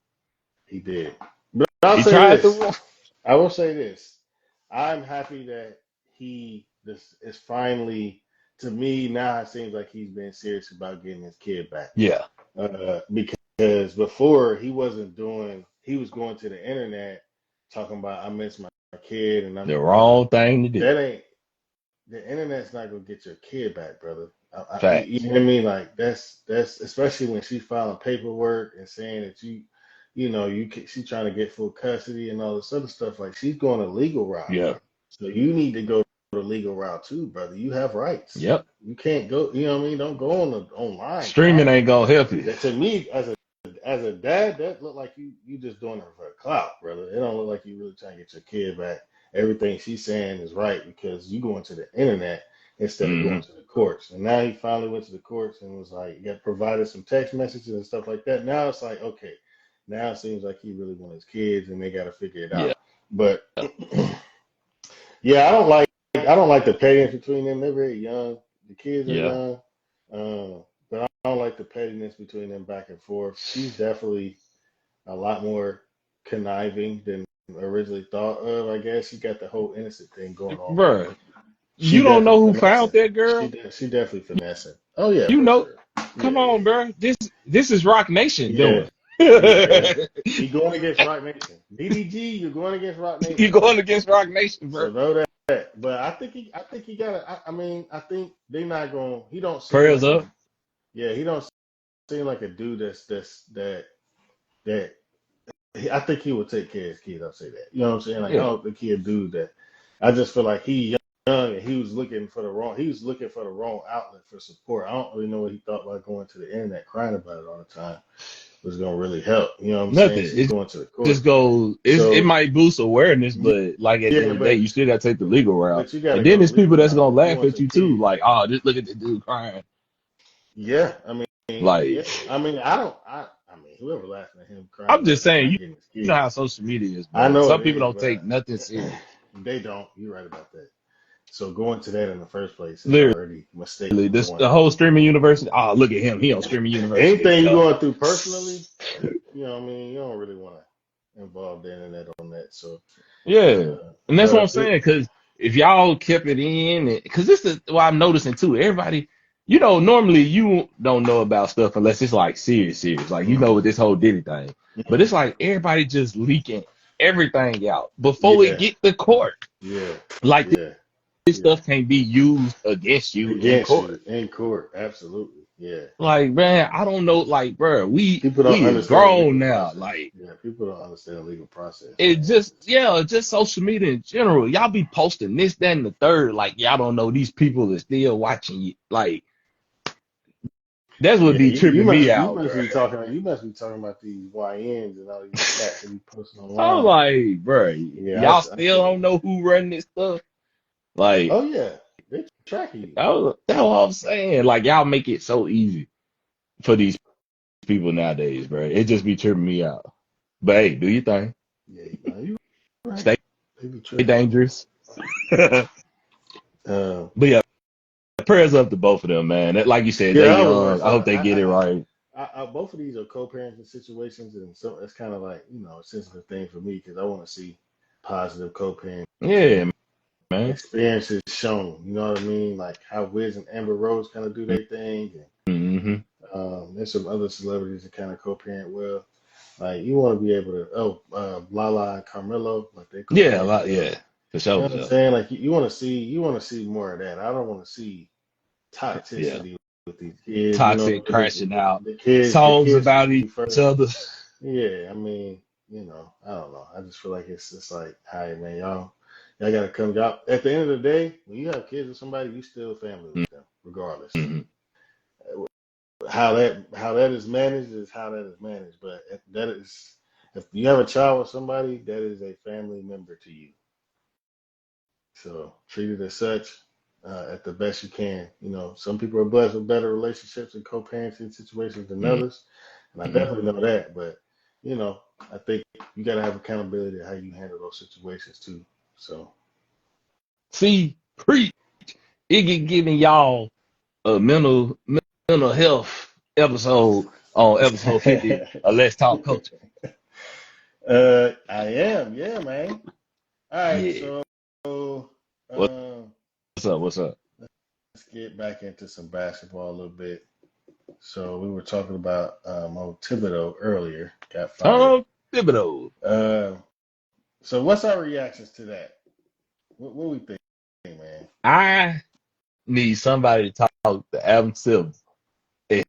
he did. But I'll He say tried to this. warn. I will say this. I'm happy that this is finally, to me now it seems like he's been serious about getting his kid back. Yeah, Because before he was going to the internet talking about I miss my kid and I'm the wrong thing to do. that ain't the internet's not gonna get your kid back, brother. You Facts. know what I mean? Like that's especially when she's filing paperwork and saying that she's trying to get full custody and all this other stuff. Like she's going a legal route. Yeah. So you need to go the legal route too, brother. You have rights. Yep. You can't go. You know what I mean? Don't go on the online. Streaming ain't gonna help you. To me, as a dad, that look like you just doing it for a clout, brother. It don't look like you really trying to get your kid back. Everything she's saying is right because you going to the internet instead of Hmm. going to the courts. And now he finally went to the courts and was like, got provided some text messages and stuff like that. Now it's like, okay, now it seems like he really wants his kids and they got to figure it Yeah. out. But Yeah, I don't like the pettiness between them. They're very young. The kids are Yeah, young. But I don't like the pettiness between them back and forth. She's definitely a lot more conniving than originally thought of. I guess she got the whole innocent thing going on, but bro. she You don't know definitely who found finessing. that girl? She definitely finessing. Oh yeah, You for know, sure. Yeah, come yeah, on, bro. This is Rock Nation yeah, doing. yeah. He going against Rock Nation. DDG, you're going against Rock You Nation. going against Rock Nation, bro? So know that. But I think he got. I mean, I think they not going. He don't seem Prayers like a. up. Yeah, he don't seem like a dude that. I think he will take care of his kid. I'll say that. You know what I'm saying? Like I Yeah, don't think he a dude that. I just feel like he young and he was looking for the wrong. He was looking for the wrong outlet for support. I don't really know what he thought about going to the internet crying about it all the time was gonna really help. You know what I'm saying? nothing. She's It going to the just court. goes. It So might boost awareness, but like at the end yeah, of the day, you still got to take the legal route. but you got And to then go the there's people legal that's route gonna if you laugh want at your you too, kid. like, oh, just look at the dude crying. Yeah, Like, yeah. I mean, I don't. I mean, whoever laughing at him crying I'm about just him saying, not you getting his know kid, how social media is, I bro. know Some it people is, don't but take nothing serious. they don't. You're right about that. So going to that in the first place is Literally, already a mistake for this going the there. whole streaming university. Oh, look at him. He on streaming university and Anything you're stuff. going through personally, you know, what I mean, you don't really want to involve the internet on that. So, Yeah, and that's what I'm but saying. Because if y'all kept it in, because this is what I'm noticing too. Everybody, normally you don't know about stuff unless it's like serious. Like with mhm, this whole Diddy thing. But it's mhm. like everybody just leaking everything out before we Yeah, get to court. yeah, Like yeah, this yeah. stuff can't be used against you in Against court. you in court, absolutely. Yeah. Like, man, I don't know. Like, bro, we People don't we is understand the grown legal now. process. Like, Yeah, people don't understand the legal process, it man. just, yeah, just social media in general. Y'all be posting this, that, and the third. Like, y'all don't know these people are still watching you. Like, that's what Yeah, be tripping me you out, must bro. be talking about these YNs and all these cats that be posting I was online. like, bro, Yeah, y'all I still see. don't know who run this stuff. Like, Oh yeah, they tracking you. that's what I'm saying. Like, y'all make it so easy for these people nowadays, bro. It just be tripping me out. But hey, do your thing. Yeah, no, you right. Stay They be tricking. dangerous. But yeah, prayers up to both of them, man. Like you said, Yeah, they I was gonna young. I say hope they get it right. both of these are co-parenting situations, and so it's kind of like a sensitive thing for me because I want to see positive Yeah, co-parenting man. experiences shown. You know what I mean? Like how Wiz and Amber Rose kind of do their thing, and Hmm. there's some other celebrities that kind of co-parent well. Like you want to be able to, Lala and Carmelo, like they Yeah, a co-parent lot. well. Yeah, for You sure, know for what I'm sure. saying? Like you want to see more of that. I don't want to see Yeah, toxicity with these kids. You know, toxic, crashing out, the songs kids should about be each first. other. Yeah, I mean, I don't know. I just feel like it's just like, hi man, y'all gotta come out. At the end of the day, when you have kids with somebody, you still family with them, regardless. Hmm. How that is managed is how that is managed. But if you have a child with somebody, that is a family member to you. So treat it as such at the best you can. Some people are blessed with better relationships and co-parenting situations than others, and I Hmm. definitely know that. But I think you got to have accountability to how you handle those situations too. So See, preach. It get giving y'all a mental health episode on episode 50 of Let's Talk Culture. I am, yeah, man. All right, Yeah. so What's um, up? What's up? let's get back into some basketball a little bit. So we were talking about old Thibodeau earlier, got fired. Oh, Thibodeau. Uh, so what's our reactions to that? What we think, man? I need somebody to talk to Adam Silver and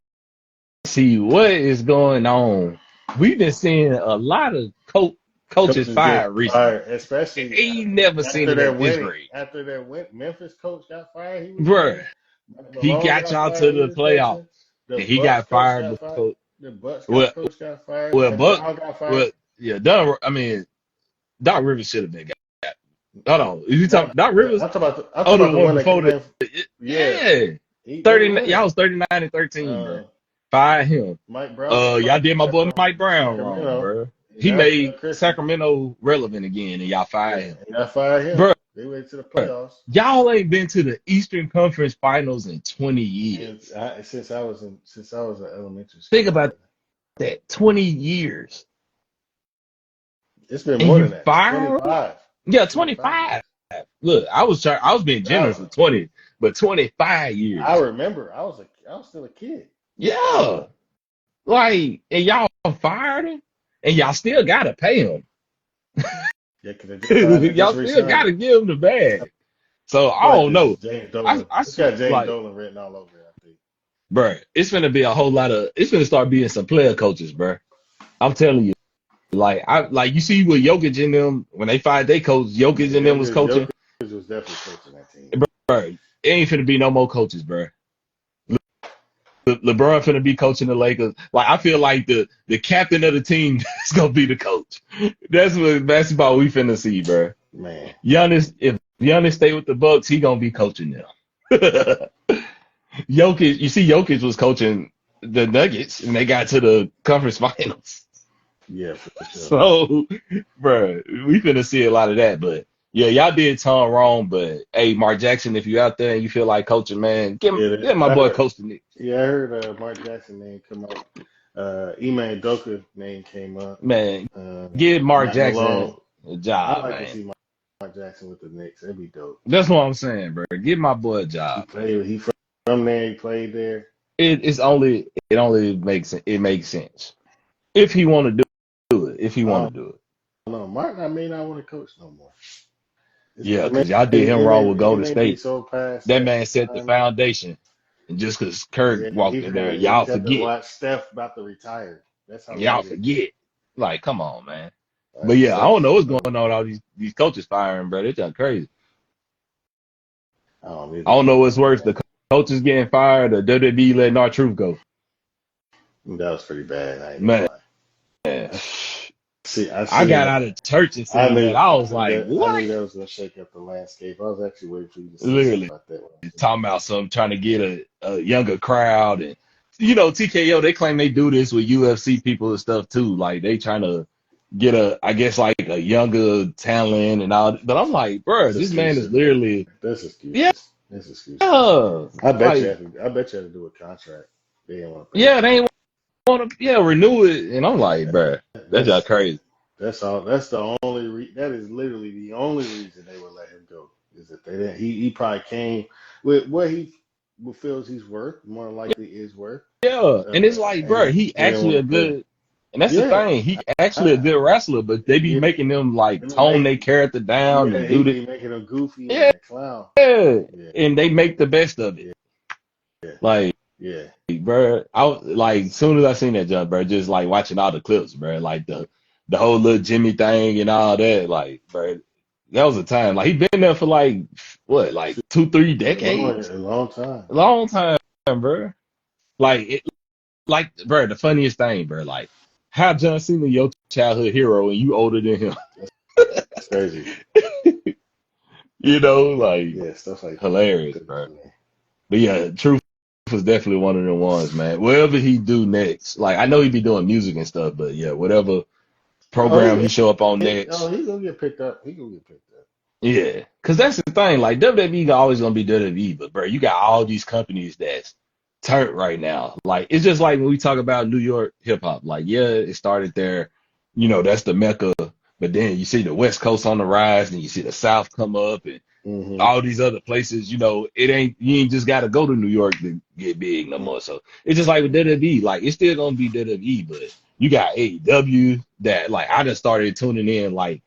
see what is going on. We've been seeing a lot of coaches Coaches get fired recently. fired, especially Ain't never seen after it their at this winning. rate. After their win, Memphis coach got fired. He was Bruh, coaching. Mike he Malone got got y'all to fired. He the was playoffs coaching. The and he Bucks got coach fired got fired. before. The Bucks Well, coach got fired. well, Mike Buck, Brown got well, fired. yeah, I mean, Doc Rivers should have been got. Hold on. Is you No, talking Doc Rivers? I'm talking Oh, about the the one one that before came the in. Yeah, yeah. they were 30, y'all winning. was 39-13, bro. Uh, Fire him. Mike Brown got Y'all fired did my boy from Mike Brown wrong, Sacramento. bro. He Yeah, made Bud Christie. Sacramento relevant again, and y'all Yeah, fired him, and I fired him. bro. They went to the Bruh, playoffs, y'all ain't been to the Eastern Conference Finals in 20 and years. since I was in elementary Think school, about man. that. 20 years. It's been And more you than that. It's fire 'em? 25. Yeah, 25 25. years. Look, I was being generous No, with 20, but 25 I years. remember. I was still a kid. Yeah. Like, and y'all fired him, and y'all still gotta pay him. Yeah, because they just Y'all still re-signed gotta him. give him the bag. So I But don't this know. James Dolan, I it's got James like, Dolan written all over it, I think. bruh, it's gonna be a whole lot of. It's gonna start being some player coaches, bruh. I'm telling you. Like you see with Jokic and them when they fired their coach, Yeah, Jokic and them was coaching. Jokic was definitely coaching that team. Bruh, it ain't finna be no more coaches, bruh. LeBron finna be coaching the Lakers. Like I feel like the captain of the team is gonna be the coach. That's what basketball we finna see, bro. Man, Giannis, if Giannis stay with the Bucks, he gonna be coaching them. Jokic, you see, Jokic was coaching the Nuggets, and they got to the conference finals. yeah, for sure. So, bro, we finna see a lot of that. But yeah, y'all did Tom wrong. But hey, Mark Jackson, if you out there and you feel like coaching, man, get my I boy heard. coach the Knicks. Yeah, I heard Mark Jackson name come up. Ime Doka name came up. Man, Uh, give Mark Matt Jackson Malone. a I job, like to man. see Mark Jackson with the Knicks. That'd be dope. That's what I'm saying, bro. Give my boy a He job, man. played. He from there. He played there. It only makes sense if he want to do it. If he I want to don't do it, know. Mark, I may not want to coach no more. yeah, It may because y'all did him it wrong with may it Golden may be State. so past That that man set the time. foundation, and just because Kirk Yeah, walked in there, he y'all got to forget. watch Steph about to retire. That's how Y'all late it is. forget. Like, come on, man. But Like yeah, I don't know what's going so, on with all these coaches firing, bro. It's just crazy. I don't I either. don't know what's worse, the coaches getting fired or WWE letting our truth go. That was pretty bad. I ain't gonna Man, lie. I I I seen got that. out of church and seen that. I was like, I what? knew that was gonna shake up the landscape. I was actually waiting for you to say something Literally about that when I seen talking about some trying to get a younger crowd. And, TKO, they claim they do this with UFC people and stuff too. Like, they trying to get I guess, like a younger talent and all. But I'm like, bro, That's this man is excuses, man. literally, That's yeah, excuses. That's excuses. like, I bet you had to do a contract. They didn't want to pay yeah, him. they ain't want to, yeah, renew it. And I'm like, bro, that's just That's crazy. that's all. That's the only. That is literally the only reason they would let him go. Is if they didn't. He probably came with what he feels he's worth. More than likely is worth. Yeah, and it's like, bro, And he they didn't actually want a to pay him. good, and that's the Yeah. thing, he actually a I, good wrestler, but they be yeah. making them like I mean, tone their character down yeah. and He do the, be making him goofy and yeah, a clown. Yeah. and they make the best of it. Yeah. Yeah. Like, Yeah. bro, like soon as I seen that jump, bro, just like watching all the clips, bro, like the whole little Jimmy thing and all that, like, bro, that was a time. Like he been there for like what, like 2, 3 decades, A long time. a long time, bro. Like bro, the funniest thing, bro, like how John Cena your childhood hero and you older than him, That's crazy. like Yeah. Stuff like hilarious, that. bro. But yeah, Truth was definitely one of the ones, man. Whatever he do next, like I know he be doing music and stuff, but yeah, whatever Oh, program he show up on next, he's gonna get picked up. He gonna get picked up. yeah, because that's the thing. Like WWE always gonna be WWE, but bro, you got all these companies that's turned right now. Like it's just like when we talk about New York hip hop. Like yeah, it started there, that's the mecca. But then you see the West Coast on the rise, and you see the South come up, and Mm-hmm. all these other places, you ain't just got to go to New York to get big no more. So it's just like with WWE, like it's still gonna be WWE, but you got AEW that like I just started tuning in like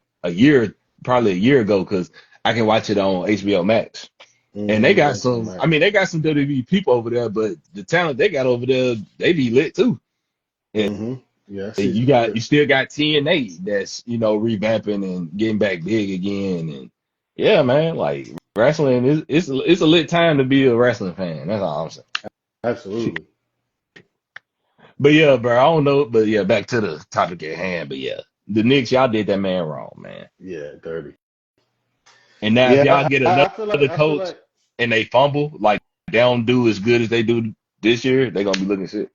probably a year ago, because I can watch it on HBO Max, and they got That's some. I nice. mean, they got some WWE people over there, but the talent they got over there, they be lit too. And Mm-hmm. Yeah, I see you some you clips. still got TNA that's revamping and getting back big again, and yeah, man, like wrestling is it's a lit time to be a wrestling fan. That's all I'm saying. Absolutely. But yeah, bro, I don't know. But yeah, back to the topic at hand. But yeah, the Knicks, y'all did that man wrong, man. Yeah, dirty. And now if y'all Yeah, get I feel like another coach and they fumble, like they don't do as good as they do this year, they gonna be looking shit.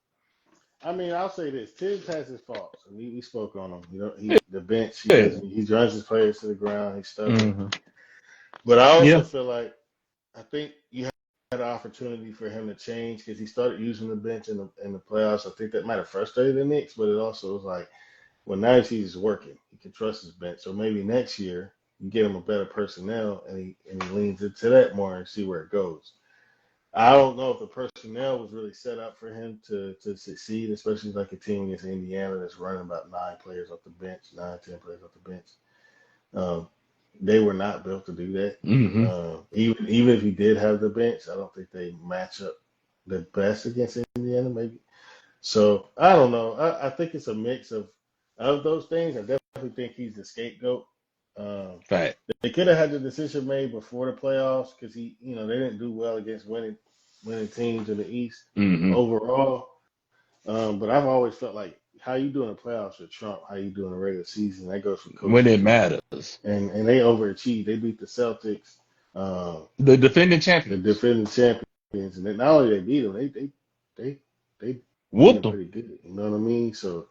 I mean, I'll say this: Tibbs has his faults. We spoke on him. He the bench. Yeah. He drives his players to the ground. He's stubborn. Hmm. But I also Yeah. feel like I think you had an opportunity for him to change because he started using the bench in the playoffs. I think that might have frustrated the Knicks, but it also was like, well, now he's working. He can trust his bench. So maybe next year you get him a better personnel and he leans into that more and see where it goes. I don't know if the personnel was really set up for him to succeed, especially like a team against Indiana that's running about 9 players off the bench, 9, 10 players off the bench. Um, they were not built to do that. Hmm. Even if he did have the bench, I don't think they match up the best against Indiana. Maybe so. I don't know. I think it's a mix of those things. I definitely think he's the scapegoat. Um, Fact. they could have had the decision made before the playoffs because they didn't do well against winning teams in the East Hmm. overall. But I've always felt like how you do in the playoffs with Trump, how you do in the regular season, that goes for When coaches it too. matters. And they overachieved. They beat the Celtics, The defending the champions. defending champions, and not only they beat them, they beat Whooped them them. pretty good. You know what I mean? So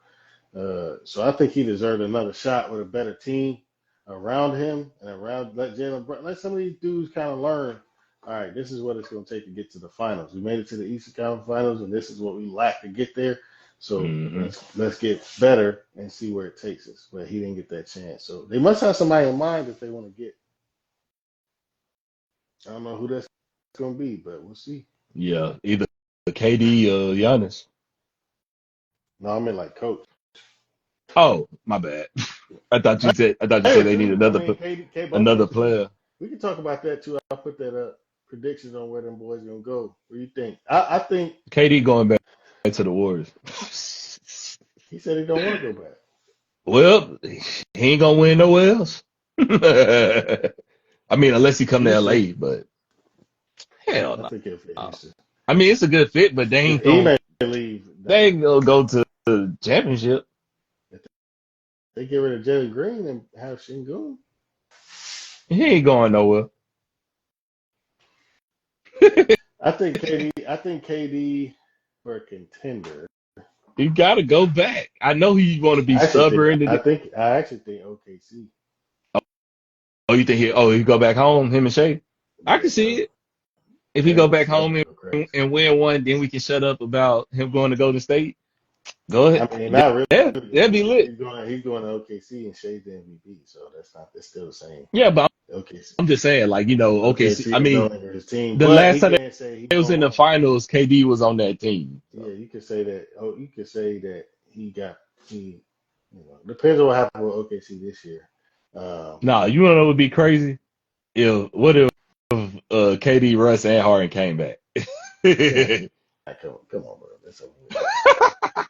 I think he deserved another shot with a better team around him and around let Jalen Brown, let some of these dudes kind of learn. All right, this is what it's going to take to get to the finals. We made it to the Eastern Conference Finals, and this is what we lack to get there. So Hmm. let's get better and see where it takes us. But he didn't get that chance. So they must have somebody in mind that they want to get. I don't know who that's going to be, but we'll see. Yeah. Either KD or Giannis. No, I mean like coach. Oh, my bad. I thought you said Hey, they need too. I mean, K both another coaches. player. We can talk about that too. I'll put that up. Predictions on where them boys gonna go. What do you think? I think KD going back to the Warriors. he said he don't want to go back. Well, he ain't gonna win nowhere else. I mean, unless he come to Houston, LA, but hell I no. think he'll fit Houston. I mean, it's a good fit, but If he may leave, they ain't gonna go to the championship. if they get rid of Jalen Green and have Şengün. He ain't going nowhere. I think KD for a contender. He gotta go back. I know he want to be stubborn. I actually think OKC. Oh, you think he go back home, him and Shay? I Yeah, can see it. If he they're go gonna back they're home gonna go crazy. and win one, then we can shut up about him going to Golden State. Go ahead. I mean, not really. That'd be lit. He's going to OKC and Shay's the MVP, so that's still the same. Yeah, but OKC. I'm just saying, like, OKC. OKC I is no mean, longer his team, the but last he time can't say he they was in the going. finals, KD was on that team. Yeah, So. you could say that. Oh, you could say that he. Depends on what happened with OKC this year. Um, Nah, you wanna know what would be crazy? If KD, Russ, and Harden came back? yeah, come on, bro. That's over with.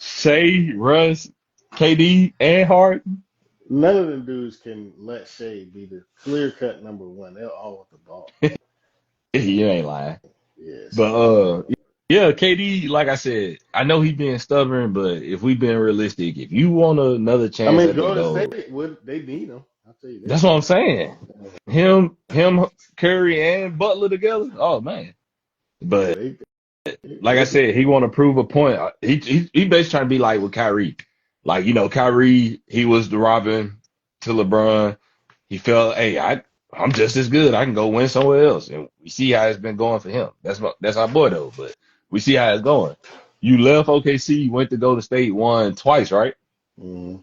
Shea, Russ, KD, and Harden? None of them dudes can let Shea be the clear cut number one. They'll all want the ball. You ain't lying. Yeah, But so yeah, KD, like I said, I know he being stubborn, but if we being realistic, if you want another I chance mean, at the Golden goal, State would they need him? I'll tell you that's that. what I'm saying. Him, Curry, and Butler together. Oh man. Yeah, But like I they said, he want to prove a point. He basically trying to be like with Kyrie. Like, Kyrie, he was the Robin to LeBron. He felt, hey, I'm just as good. I can go win somewhere else. And we see how it's been going for him. That's our boy though. But we see how it's going. You left OKC, went to go to State, won twice, right? mm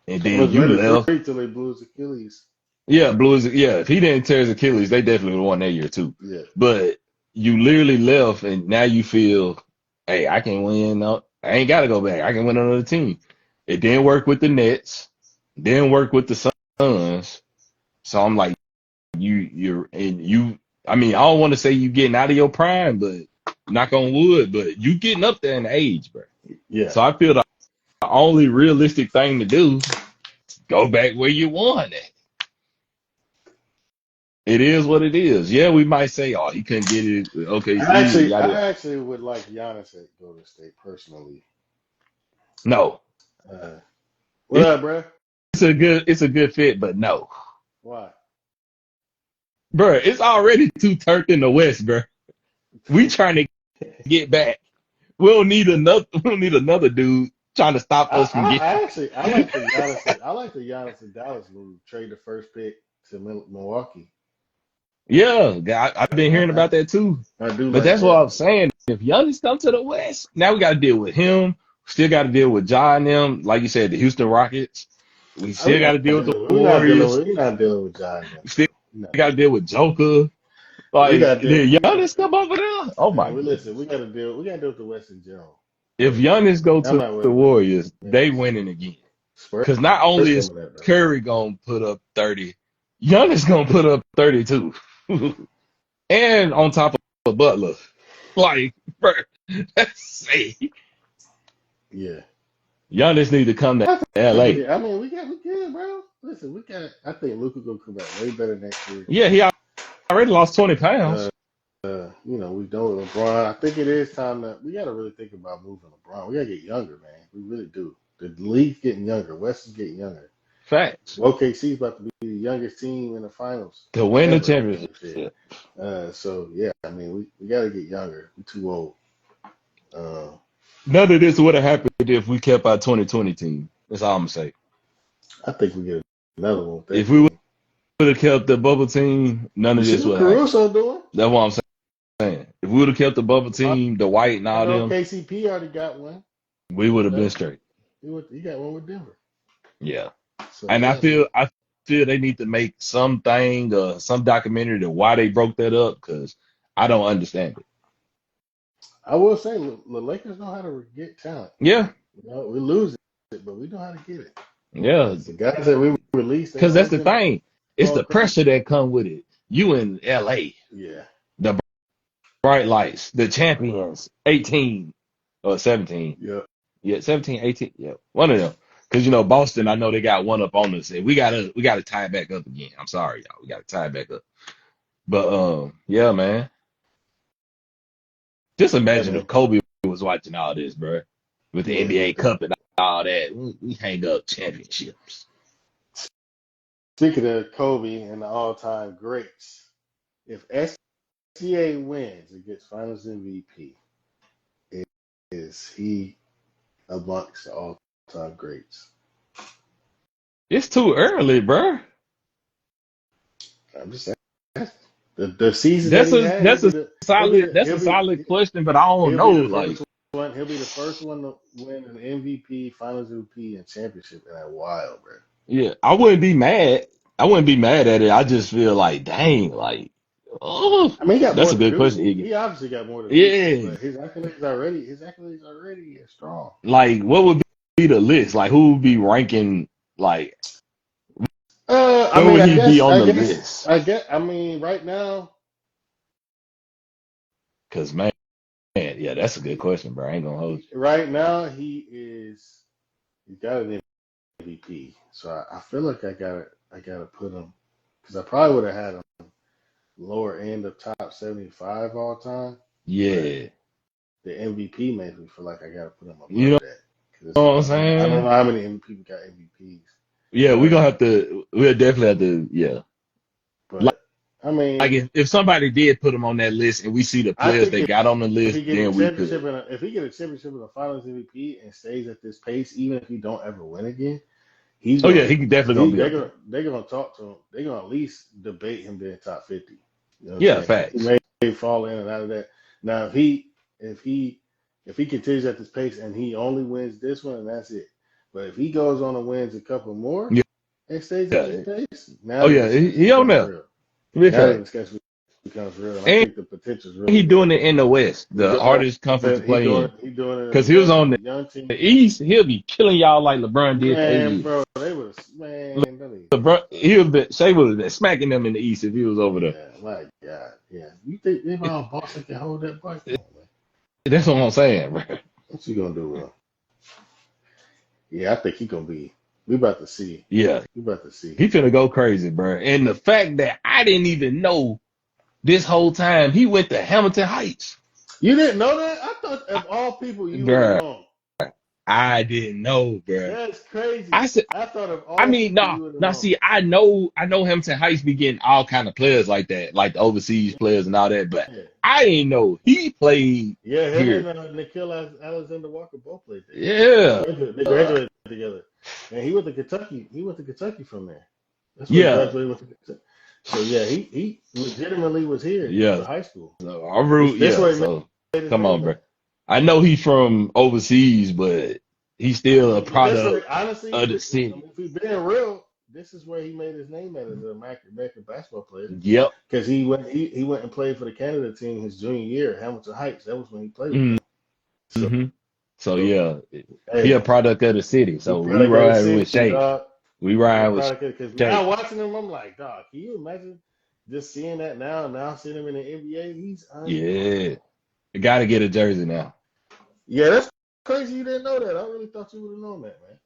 And then Almost you led it left. three till they blew his Achilles. Yeah, Blues. Yeah, if he didn't tear his Achilles, they definitely would have won that year too. Yeah, But you literally left, and now you feel, hey, I can win. No, I ain't got to go back. I can win on another team. It didn't work with the Nets. Didn't work with the Suns. So I'm like, you. I mean, I don't want to say you getting out of your prime, but knock on wood, but you getting up there in age, bro. yeah. So I feel the only realistic thing to do is go back where you won at. It is what it is. Yeah, we might say, oh, he couldn't get it with OKC. I actually would like Giannis at Golden State personally. No, Uh, what it's up, bro? it's a good fit, but no, Why? bro. It's already too turned in the West, bro. We trying to get back. We don't need another. We don't need another dude trying to stop us from getting. I like the Giannis and Dallas move. Trade the first pick. to Milwaukee. Yeah, I've been hearing I, about that too. I do But like that's what that. I'm saying. If Giannis come to the West, now we got to deal with him. Still got to deal with Ja and them. Like you said, the Houston Rockets. We still got to deal with the Warriors. We're not dealing with John now, We still bro. We're not got to dealing deal with Joker. with. We Like, got to did we got Giannis come over there? Oh my man. We goodness. listen. We got to deal with the West in general. If Personally, Giannis go I'm to not the worried about Warriors, the they Knicks. winning again. Spurs Because not only is coming up though. Curry gonna put up 30, Giannis gonna put up 32. And on top of Butler. Like, bro, that's say Yeah. Giannis need to come to I LA. I mean, we good, bro. Listen, we got. I think Luka gonna come back way better next year. Yeah, he already lost 20 pounds. We done with LeBron. I think it is time that we got to really think about moving LeBron. We got to get younger, man. We really do. The league's getting younger. West is getting younger. Facts. OKC's about to be the youngest team in the finals To win the ever. championship. So yeah, I mean, we got to get younger. We're too old. None of this would have happened if we kept our 2020 team. That's all I'm gonna say. I think we get another one with that If we team. would have kept the bubble team, none You of see this what would have happened. Caruso doing? That's what I'm saying. If we would have kept the bubble team, the White and I all know them, KCP already got one. we would have been straight. He got one with Denver. Yeah. So And I yeah, man. feel they need to make something, some documentary to why they broke that up, because I don't understand it. I will say the Lakers know how to get talent. Yeah, We lose it, but we know how to get it. yeah. The guys that we released, they Because that's always the been thing. It's all the crazy. pressure that come with it. You in LA, Yeah. the bright lights, the champions, 18 or 17. Yeah. Yeah, 17, 18. Yeah, one of them. Because Boston, I know they got one up on us, and we gotta tie it back up again. I'm sorry, y'all. We gotta tie it back up. But yeah, man. Just Yeah, imagine if man. Kobe was watching all this, bro, with the Yeah. NBA Cup and all that. We hang up championships. Speaking of Kobe and the all-time greats, if SGA wins and gets Finals MVP, is he amongst the all-time greats? It's too early, bro. I'm just saying. The season that That's he a had, that's a solid that's a he'll be solid question, but I don't he'll know. be the Like, first one. He'll be the first one to win an MVP, Finals MVP, and championship in a while, bro. yeah, I wouldn't be mad. I wouldn't be mad at it. I just feel like, dang, like, oh, I mean, he got that's more a to good do. question, Iggy. He obviously got more to do, Yeah, but his accolades already are strong. like, what would be the list? Like, who would be ranking? Like, I where mean, would he be on the list? I mean, right now, Because man, yeah, that's a good question, bro. I ain't gonna hold he's got an MVP. So I feel like I gotta put him because I probably would have had him lower end of top 75 all time, you. but Yeah, the MVP makes me feel like I gotta put him you above know that because what I'm I don't saying? know how many people got MVPs, Yeah, we but gonna have to. We'll definitely have to. Yeah. but I Like mean, if somebody did put him on that list and we see the I players think they got on the if list, he get a then we championship could. and if he get a championship and a Finals MVP and stays at this pace, even if he don't ever win again, he's Oh yeah, gonna he definitely gonna be up there. they're gonna talk to him. They're gonna at least debate him being top 50. You know what I'm Yeah, saying? He facts. may fall in and out of that. Now if he if he continues at this pace and he only wins this one and that's it. But if he goes on and wins a couple more Yeah, and stays at this yeah. pace, Oh now the yeah, discussion he on becomes there. real. Big Now the fact. discussion becomes real, and I And think the potential is really he there. doing it in the West, He the doing hardest conference to play in. he doing it in Cause the he was West on with the a young team. East, he'll be killing y'all like LeBron did for Man, AD. bro, they was man, that ain't LeBron, Shea would have been smacking them in the East if he was over there. yeah, my God, yeah. You think if all Boston can hold that ball? Come on, man. That's what I'm saying, bro. What you gonna do with him? Yeah, I think he gonna be. We about to see. Yeah, We about to see. he finna go crazy, bro. And the fact that I didn't even know this whole time he went to Hamilton Heights. You didn't know that? I thought of all people you would have Bruh, known. I didn't know, bruh. That's crazy. I said, I thought of I all mean, people nah, you would have nah. known. See, I know Hamilton Heights be getting all kind of players like that, like the overseas players and all that. But Yeah, I didn't know he played yeah. Him here. and Nikhil Alexander Walker both played there. Yeah, They graduated together, and he went to Kentucky. He went to Kentucky from there. That's where he Yeah, graduated with. So yeah, he legitimately was here for yeah. high school. So I root, That's yeah. where he So made his come on, name bro. at. I know he's from overseas, but he's still a But that's product where, honestly, of the I city. mean, if he's being real, this is where he made his name at as an American basketball player. Yep. Because he went and played for the Canada team his junior year at Hamilton Heights. That was when he played with them. So, Mm-hmm. So so yeah, he a hey, product of the city. he So we product of the ride city, with Shay. dog. We He ride with product of because Shay. now watching him, I'm like, dog, can you imagine just seeing that now? Now seeing him in the NBA, he's Yeah, you got to get a jersey now. yeah, that's crazy. You didn't know that. I really thought you would have known that, man.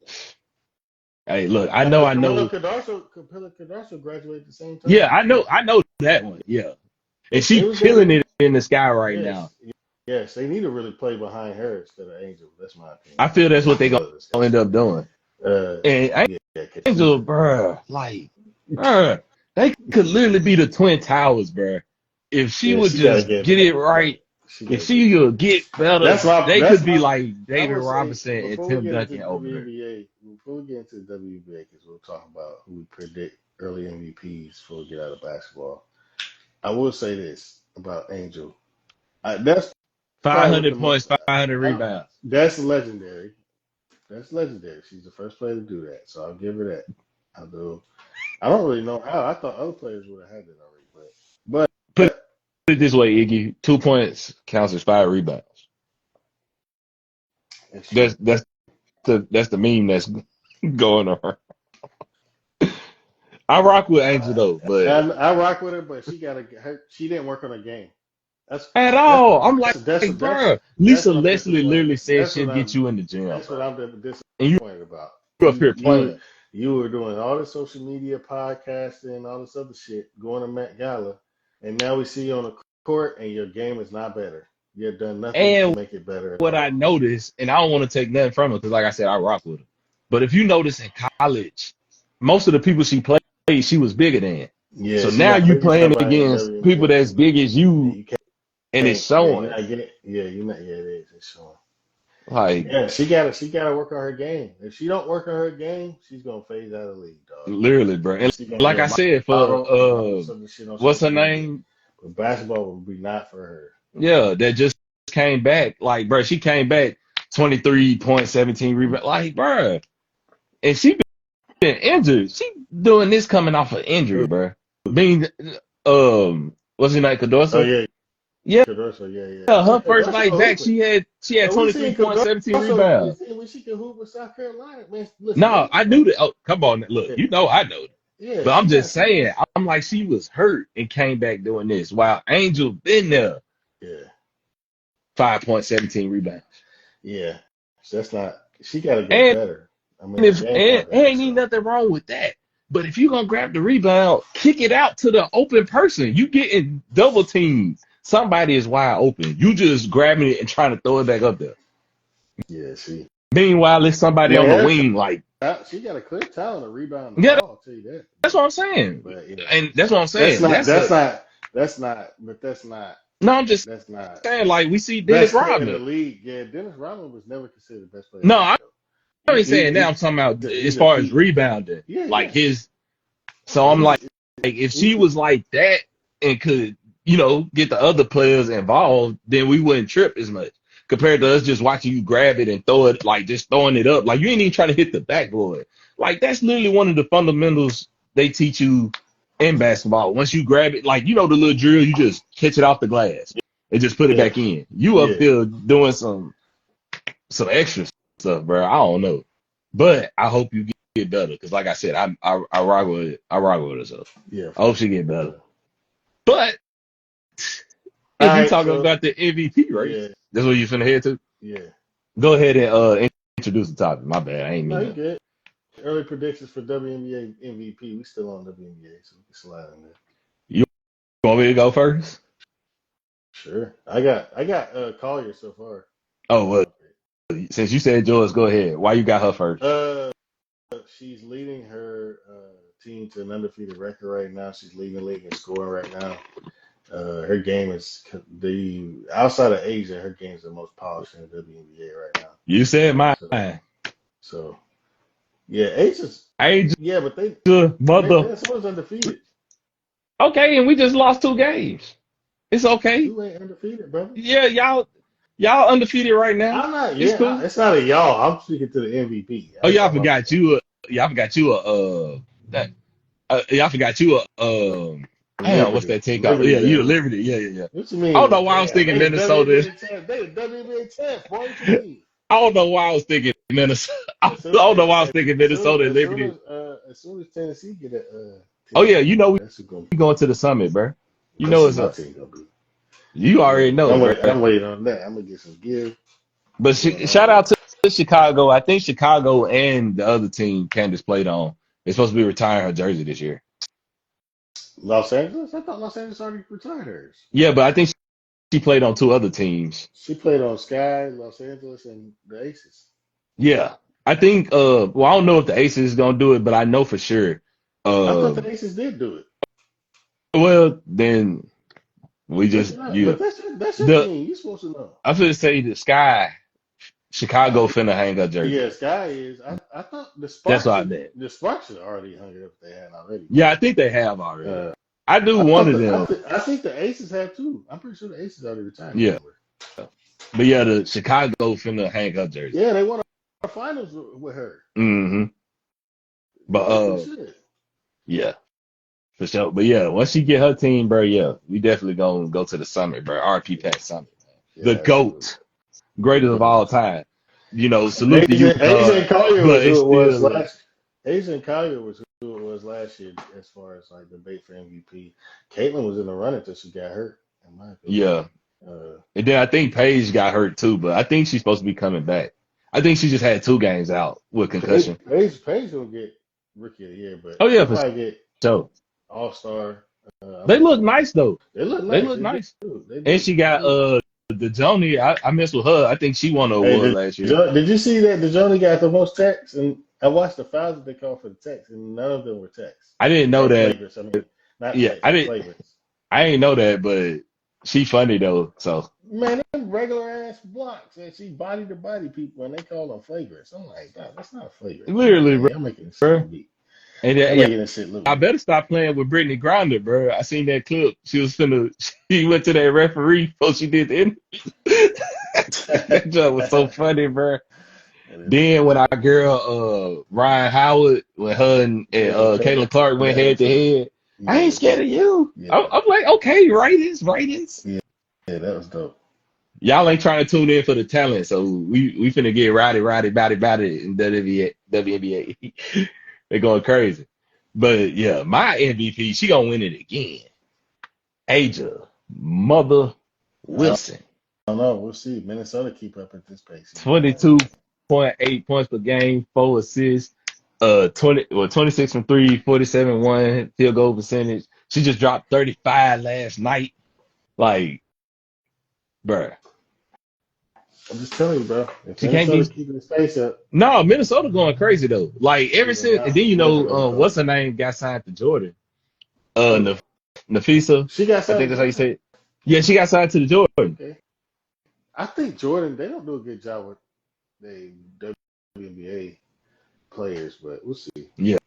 Hey, look, I know. Camilla Cardoso graduated at the same Yeah, time. I know that one. Yeah, and They she was killing gonna it in the sky right now. yes, yes. They need to really play behind her instead of Angel. That's my I opinion. feel that's what That's they gonna another end discussion. up doing. Uh, And yeah, cause Angel, bruh, like, bruh, they could literally be the Twin Towers, bruh. If she yeah, would she gotta just get get better. it right, She if gotta get she better. would get better, they That's could be my. like I David would say Robinson and before we Tim get into Duncan the over there. WNBA, before we get into the WNBA, because we'll talk about who we predict early MVPs before we get out of basketball. I will say this about Angel. That's probably what the 500 most. points, 500 rebounds. That's legendary. That's legendary. She's the first player to do that, so I'll give her that. I do. I don't really know how. I thought other players would have had it already, Put but it this way, Iggy, 2 points counts as 5 rebounds. it's true. That's the meme that's going on. I rock with Angel though, but I rock with her, but she got to. She didn't work on her game. That's at that's all, I'm like, that's bro, that's Lisa what I'm Leslie disappointed. literally said she'll get you in the gym, That's what bro. I'm And you disappointed about. up here playing. You were doing all the social media podcasting, all this other shit, going to Met Gala, and now we see you on the court, and your game is not better. You've done nothing to And make it better at what I all. noticed, and I don't want to take nothing from her because, like I said, I rock with her. But if you notice in college, most of the people she played, she was bigger than. Yeah, So she now got you bigger playing somebody in the against people WNBA, that's big as and you, you and it's can't. Yeah, you're showing. not getting. Yeah, you're not. Yeah, it is. It's showing. Like Yeah, she gotta work on her game. If she don't work on her game, she's gonna phase out of the league, dog. literally, bro. And She's gonna be like a I said, for model and all this other shit on what's her social media. name? But basketball will be not for her. Yeah, that just came back. Like, bro, she came back 23 point 17 rebound. Like, bro, and she been injured. She doing this coming off an injury, bro. Being what's her name, Oh Cadorso? yeah, Yeah, Caruso, yeah. her first Caruso night back, hooping. she had We 23 seen point 17 Caruso. We rebounds. seen when she can hoop with South Carolina, man. Listen, No, I knew that. Oh, come on, look, yeah, you know I know that. yeah. But I'm just saying, I'm like she was hurt and came back doing this. While Angel been there, yeah, 5.17 rebounds. yeah. So that's not. She got to get And better. I mean, her if game and not better. ain't So nothing wrong with that. But if you're gonna grab the rebound, kick it out to the open person. You getting double teamed. Somebody is wide open. You just grabbing it and trying to throw it back up there. yeah, Meanwhile, it's somebody on the yeah. wing. Like, She got a clear talent to rebound the yeah, ball. I'll tell you that. that's what I'm saying. But yeah, And that's what I'm that's saying. not. That's a That's not. But that's not. no. I'm just That's not saying. Like we see Dennis best player in the Rodman. league. Yeah, Dennis Rodman was never considered best player in No, the league I though. ain't saying that. I'm talking about as He's a far as peak. rebounding. Yeah, Like yeah. his. So Yeah, I'm like if she was like that and could, get the other players involved, then we wouldn't trip as much compared to us just watching you grab it and throw it, like just throwing it up. Like you ain't even trying to hit the backboard. Like that's literally one of the fundamentals they teach you in basketball. Once you grab it, like, the little drill, you just catch it off the glass and just put it yeah, back in. You up yeah, there doing some extra stuff, bro. I don't know. But I hope you get better because, like I said, I rock with it. I rock with her. So yeah, I hope she get better. sure. But All if we right, talking so about the MVP race, yeah, that's what you finna head to. yeah. Go ahead and introduce the topic. My bad, I ain't No, mean you that. good. Early predictions for WNBA MVP. We still on WNBA, so we can slide in there. You want me to go first? Sure. I got Collier so far. Oh That's well, my pick. since you said Joyce, go ahead. Why you got her first? She's leading her team to an undefeated record right now. She's leading the league in scoring right now. Her game is the outside of Asia. Her game is the most polished in the WNBA right now. You said mine. So Yeah, Aces. Angel, Yeah, but they mother. Minnesota's undefeated. Okay, and we just lost 2 games. It's okay. You ain't undefeated, brother. Yeah, y'all undefeated right now. I'm not. It's Yeah, cool. it's not a y'all. I'm speaking to the MVP. Oh, I ain't talking about. y'all forgot you that y'all forgot you damn, what's Liberty. that take out? Liberty Yeah, you the left. Liberty. Yeah. What you I don't mean? know why I was Damn, thinking they the Minnesota. WNBA champ. They the WNBA champ. Boy, what you mean? I don't know why I was thinking Minnesota. I As soon, don't know hey, why I was hey, thinking as soon Minnesota and as soon Liberty. as as soon as Tennessee get a Oh team, yeah, you know that's who gonna. we going to the summit, bro. You That's know who it's my a. team gonna be. You already Yeah, know, bro. I'm waiting on that. I'm gonna get some gear But going shout on. out to Chicago. I think Chicago and the other team Candace played on. They're supposed to be retiring her jersey this year. Los Angeles. I thought Los Angeles already retired hers. Yeah, but I think she played on 2 other teams. She played on Sky, Los Angeles, and the Aces. Yeah. I think well, I don't know if the Aces is gonna do it, but I know for sure. I thought Uh the Aces did do it. well then we Look just it up. yeah. But that's your The team. You're supposed to know. I should say the Sky, Chicago finna hang her jersey. Yeah, Sky is. I thought That's what I meant. The Sparks had already hung it up if they hadn't already. Yeah, I think they have already. Uh, I do one of them. I think the Aces have too. I'm pretty sure the Aces already retired Yeah. somewhere. But yeah, the Chicago finna hang her jersey. Yeah, they won a finals with her. Mm-hmm. But They definitely should. yeah, for sure. But yeah, once she get her team, bro, yeah, we definitely gonna go to the summit, bro. RP Pat Summit, Yeah, the absolutely. GOAT, greatest of all time. You know, salute to Asian Utah, Collier but was it's who it was still last. Asian Collier was who it was last year as far as like debate for MVP. Caitlyn was in the running until she got hurt, in my opinion. yeah. Uh, And then I think Paige got hurt too, but I think she's supposed to be coming back. I think she just had 2 games out with concussion. Paige will get Rookie of the Year, but Oh yeah, she'll for probably get sure. All Star. They look nice though. They look They nice. look They do. nice. They And do. she They got do. the Joni. I mess with her. I think she won an Hey, award last year. Did you see that DeJohnny got the most texts? And I watched the fouls that they called for the text, and none of them were texts I didn't know or that. flagrants. I mean, not Yeah, text, flagrants. I didn't know that, but she funny though. So Man, them regular ass blocks, and she body to body people, and they call them flagrants. I'm like, God, that's not a flagrant. I'm like, literally, man, y'all making this shit bro. look weak. And Y'all yeah, making this shit look I weak. better stop playing with Brittany Grinder, bro. I seen that clip. She was finna. She went to that referee before she did the interview. That joke was so funny, bro. That is Then funny, when our man. girl Ryan Howard, when her and Caitlin Clark went Yeah, head to head, I yeah, ain't that's scared dope. of you. Yeah, I'm like, okay, ratings. yeah, yeah, that was dope. Y'all ain't trying to tune in for the talent, so we finna get rowdy, body in WNBA. They're going crazy. But yeah, my MVP, she gonna win it again. Aja, Mother I Wilson, don't know. We'll see. Minnesota keep up at this pace. You know what I mean? 22.8 points per game, 4 assists, 26 from three, 47-1 field goal percentage. She just dropped 35 last night. Like, bruh, I'm just telling you, bro. If she can't be. Minnesota keeping his pace up, No, Minnesota going crazy though. Like ever yeah, since, and then they're gonna go what's crazy. her name got signed to Jordan? Who? Nafisa, She got I think signed to that's how you Jordan. say it. Yeah, she got signed to the Jordan. Okay. I think Jordan. They don't do a good job with the WNBA players, but we'll see. Yeah,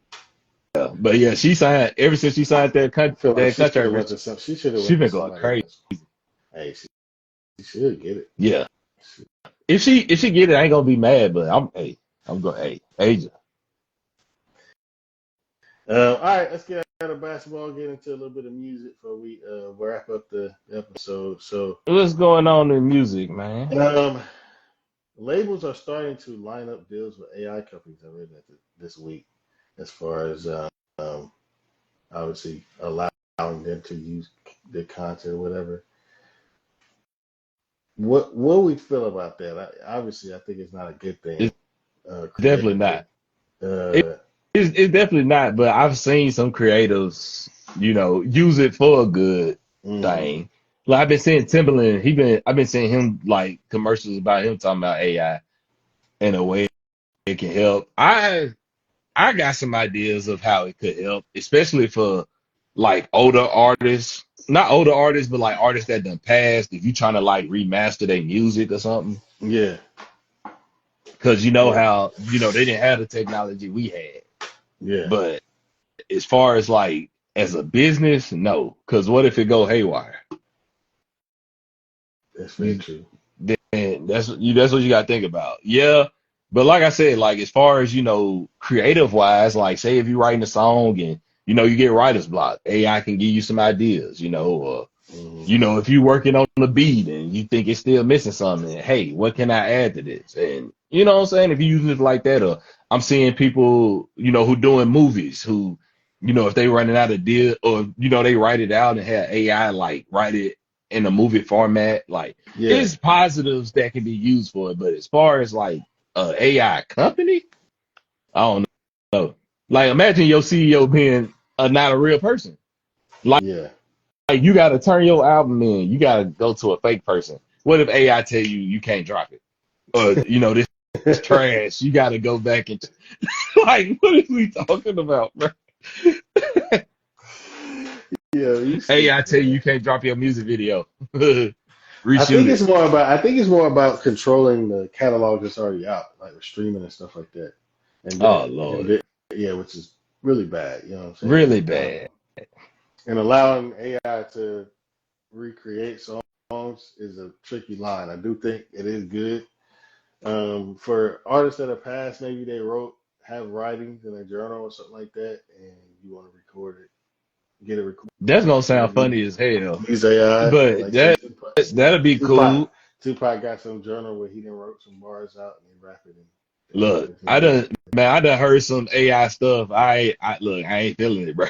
but yeah, she signed ever since she signed I feel like that she should contract. have went to some. She should have She went to been going somebody crazy. else. Hey, she should get it. Yeah, if she get it, I ain't gonna be mad. But I'm going. Hey, Aja. All right, let's get out of basketball, get into a little bit of music before we wrap up the episode. So, What's going on in music, man? um, labels are starting to line up deals with AI companies. I read that this week, as far as um, obviously allowing them to use the content or whatever. What we feel about that? Obviously, I think it's not a good thing. It's definitely Creatively, not. It, uh, it's definitely not. But I've seen some creatives, use it for a good mhm. thing. Like I've been seeing Timberland. I've been seeing him like commercials about him talking about AI in a way it can help. I got some ideas of how it could help, especially for like older artists. Not older artists, but like artists that done passed. If you trying to like remaster their music or something, Yeah, because you know Yeah. how they didn't have the technology we had. Yeah. But as far as like as a business, no, because what if it go haywire? That's very true. Then that's what you got to think about. Yeah, but like I said, like as far as creative wise, like say if you're writing a song and you get writer's block, AI can give you some ideas, or Hmm. if you're working on the beat and you think it's still missing something, hey, what can I add to this? And you know what I'm saying? If you use it like that, or I'm seeing people, who doing movies who, if they running out of deal or, they write it out and have AI like write it in a movie format, like Yeah. it's positives that can be used for it. But as far as like a AI company, I don't know. Like imagine your CEO being not a real person. Yeah. Like you got to turn your album in. You got to go to a fake person. What if AI tell you can't drop it? Or this is trash. You got to go back and like what are we talking about, bro? Yeah, you AI stupid, tell you man. you can't drop your music video. I Reshoot think it. it's more about controlling the catalog that's already out, like with streaming and stuff like that. And Oh then Lord, yeah, which is really bad, you know what I'm saying? really bad. And allowing AI to recreate songs is a tricky line. I do think it is good. For artists that have passed, maybe they have writings in a journal or something like that, and you want to record it, get it That's gonna sound recorded, funny as hell, use AI. but Like say that'll be Tupac, cool. Tupac got some journal where he done wrote some bars out and they rap it and put Look, it in music. I done heard some AI stuff. I ain't feeling it, bro.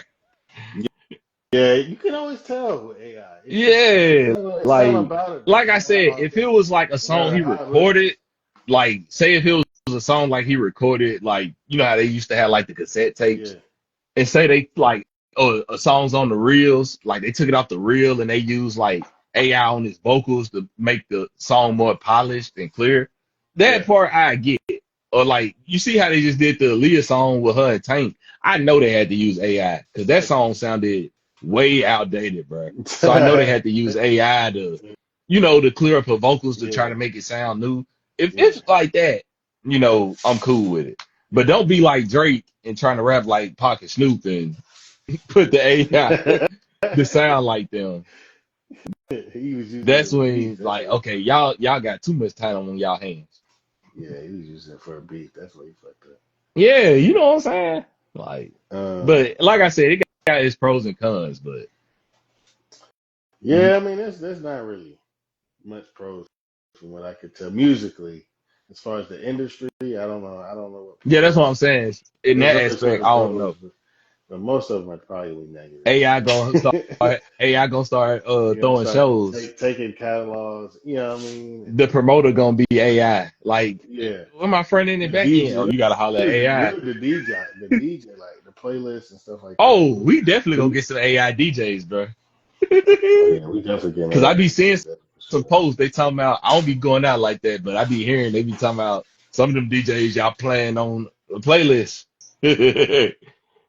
Yeah, you can always tell with AI. Yeah, It's something like about it like that's I not said, if it authentic, was like a no song matter he how it looks. recorded, like say if it was a song like he recorded, like you know how they used to have like the cassette tapes, Yeah, and say they like a song's on the reels, like they took it off the reel and they used like AI on his vocals to make the song more polished and clear. That yeah, part I get. Or like you see how they just did the Aaliyah song with her and Tank. I know they had to use AI because that song sounded way outdated, bro. So I know they had to use AI to, to clear up her vocals to try yeah, to make it sound new. If yeah. it's like that, I'm cool with it. But don't be like Drake and trying to rap like Pocket Snoop and put the AI to sound like them. He was using it That's as a beat. when That's like, what he okay, fucked up. y'all got too much time on y'all hands. Yeah, he was using it for a beat. That's what he fucked up. Yeah, you know what I'm saying? Like, Um, but like I said, it got its pros and cons, but yeah, I mean, there's not really much pros from what I could tell musically. As far as the industry, I don't know. I don't know what yeah, that's what I'm pros. saying. In There's that always aspect, certain I don't pros, know. but most of them are probably negative. AI gonna start AI gonna start You're gonna throwing start shows. taking catalogs, you know what I mean? The promoter gonna be AI. Like, Yeah, where my friend in the the back end? Oh, DJ, you gotta holler at AI. really the DJ, like the playlist and stuff like that. Oh, we definitely gonna Who? get some AI DJs, bro. Oh yeah, we definitely getting Cause I AI be seeing DJs for some sure. posts they talking about. I don't be going out like that, but I be hearing they be talking about some of them DJs y'all playing on a playlist.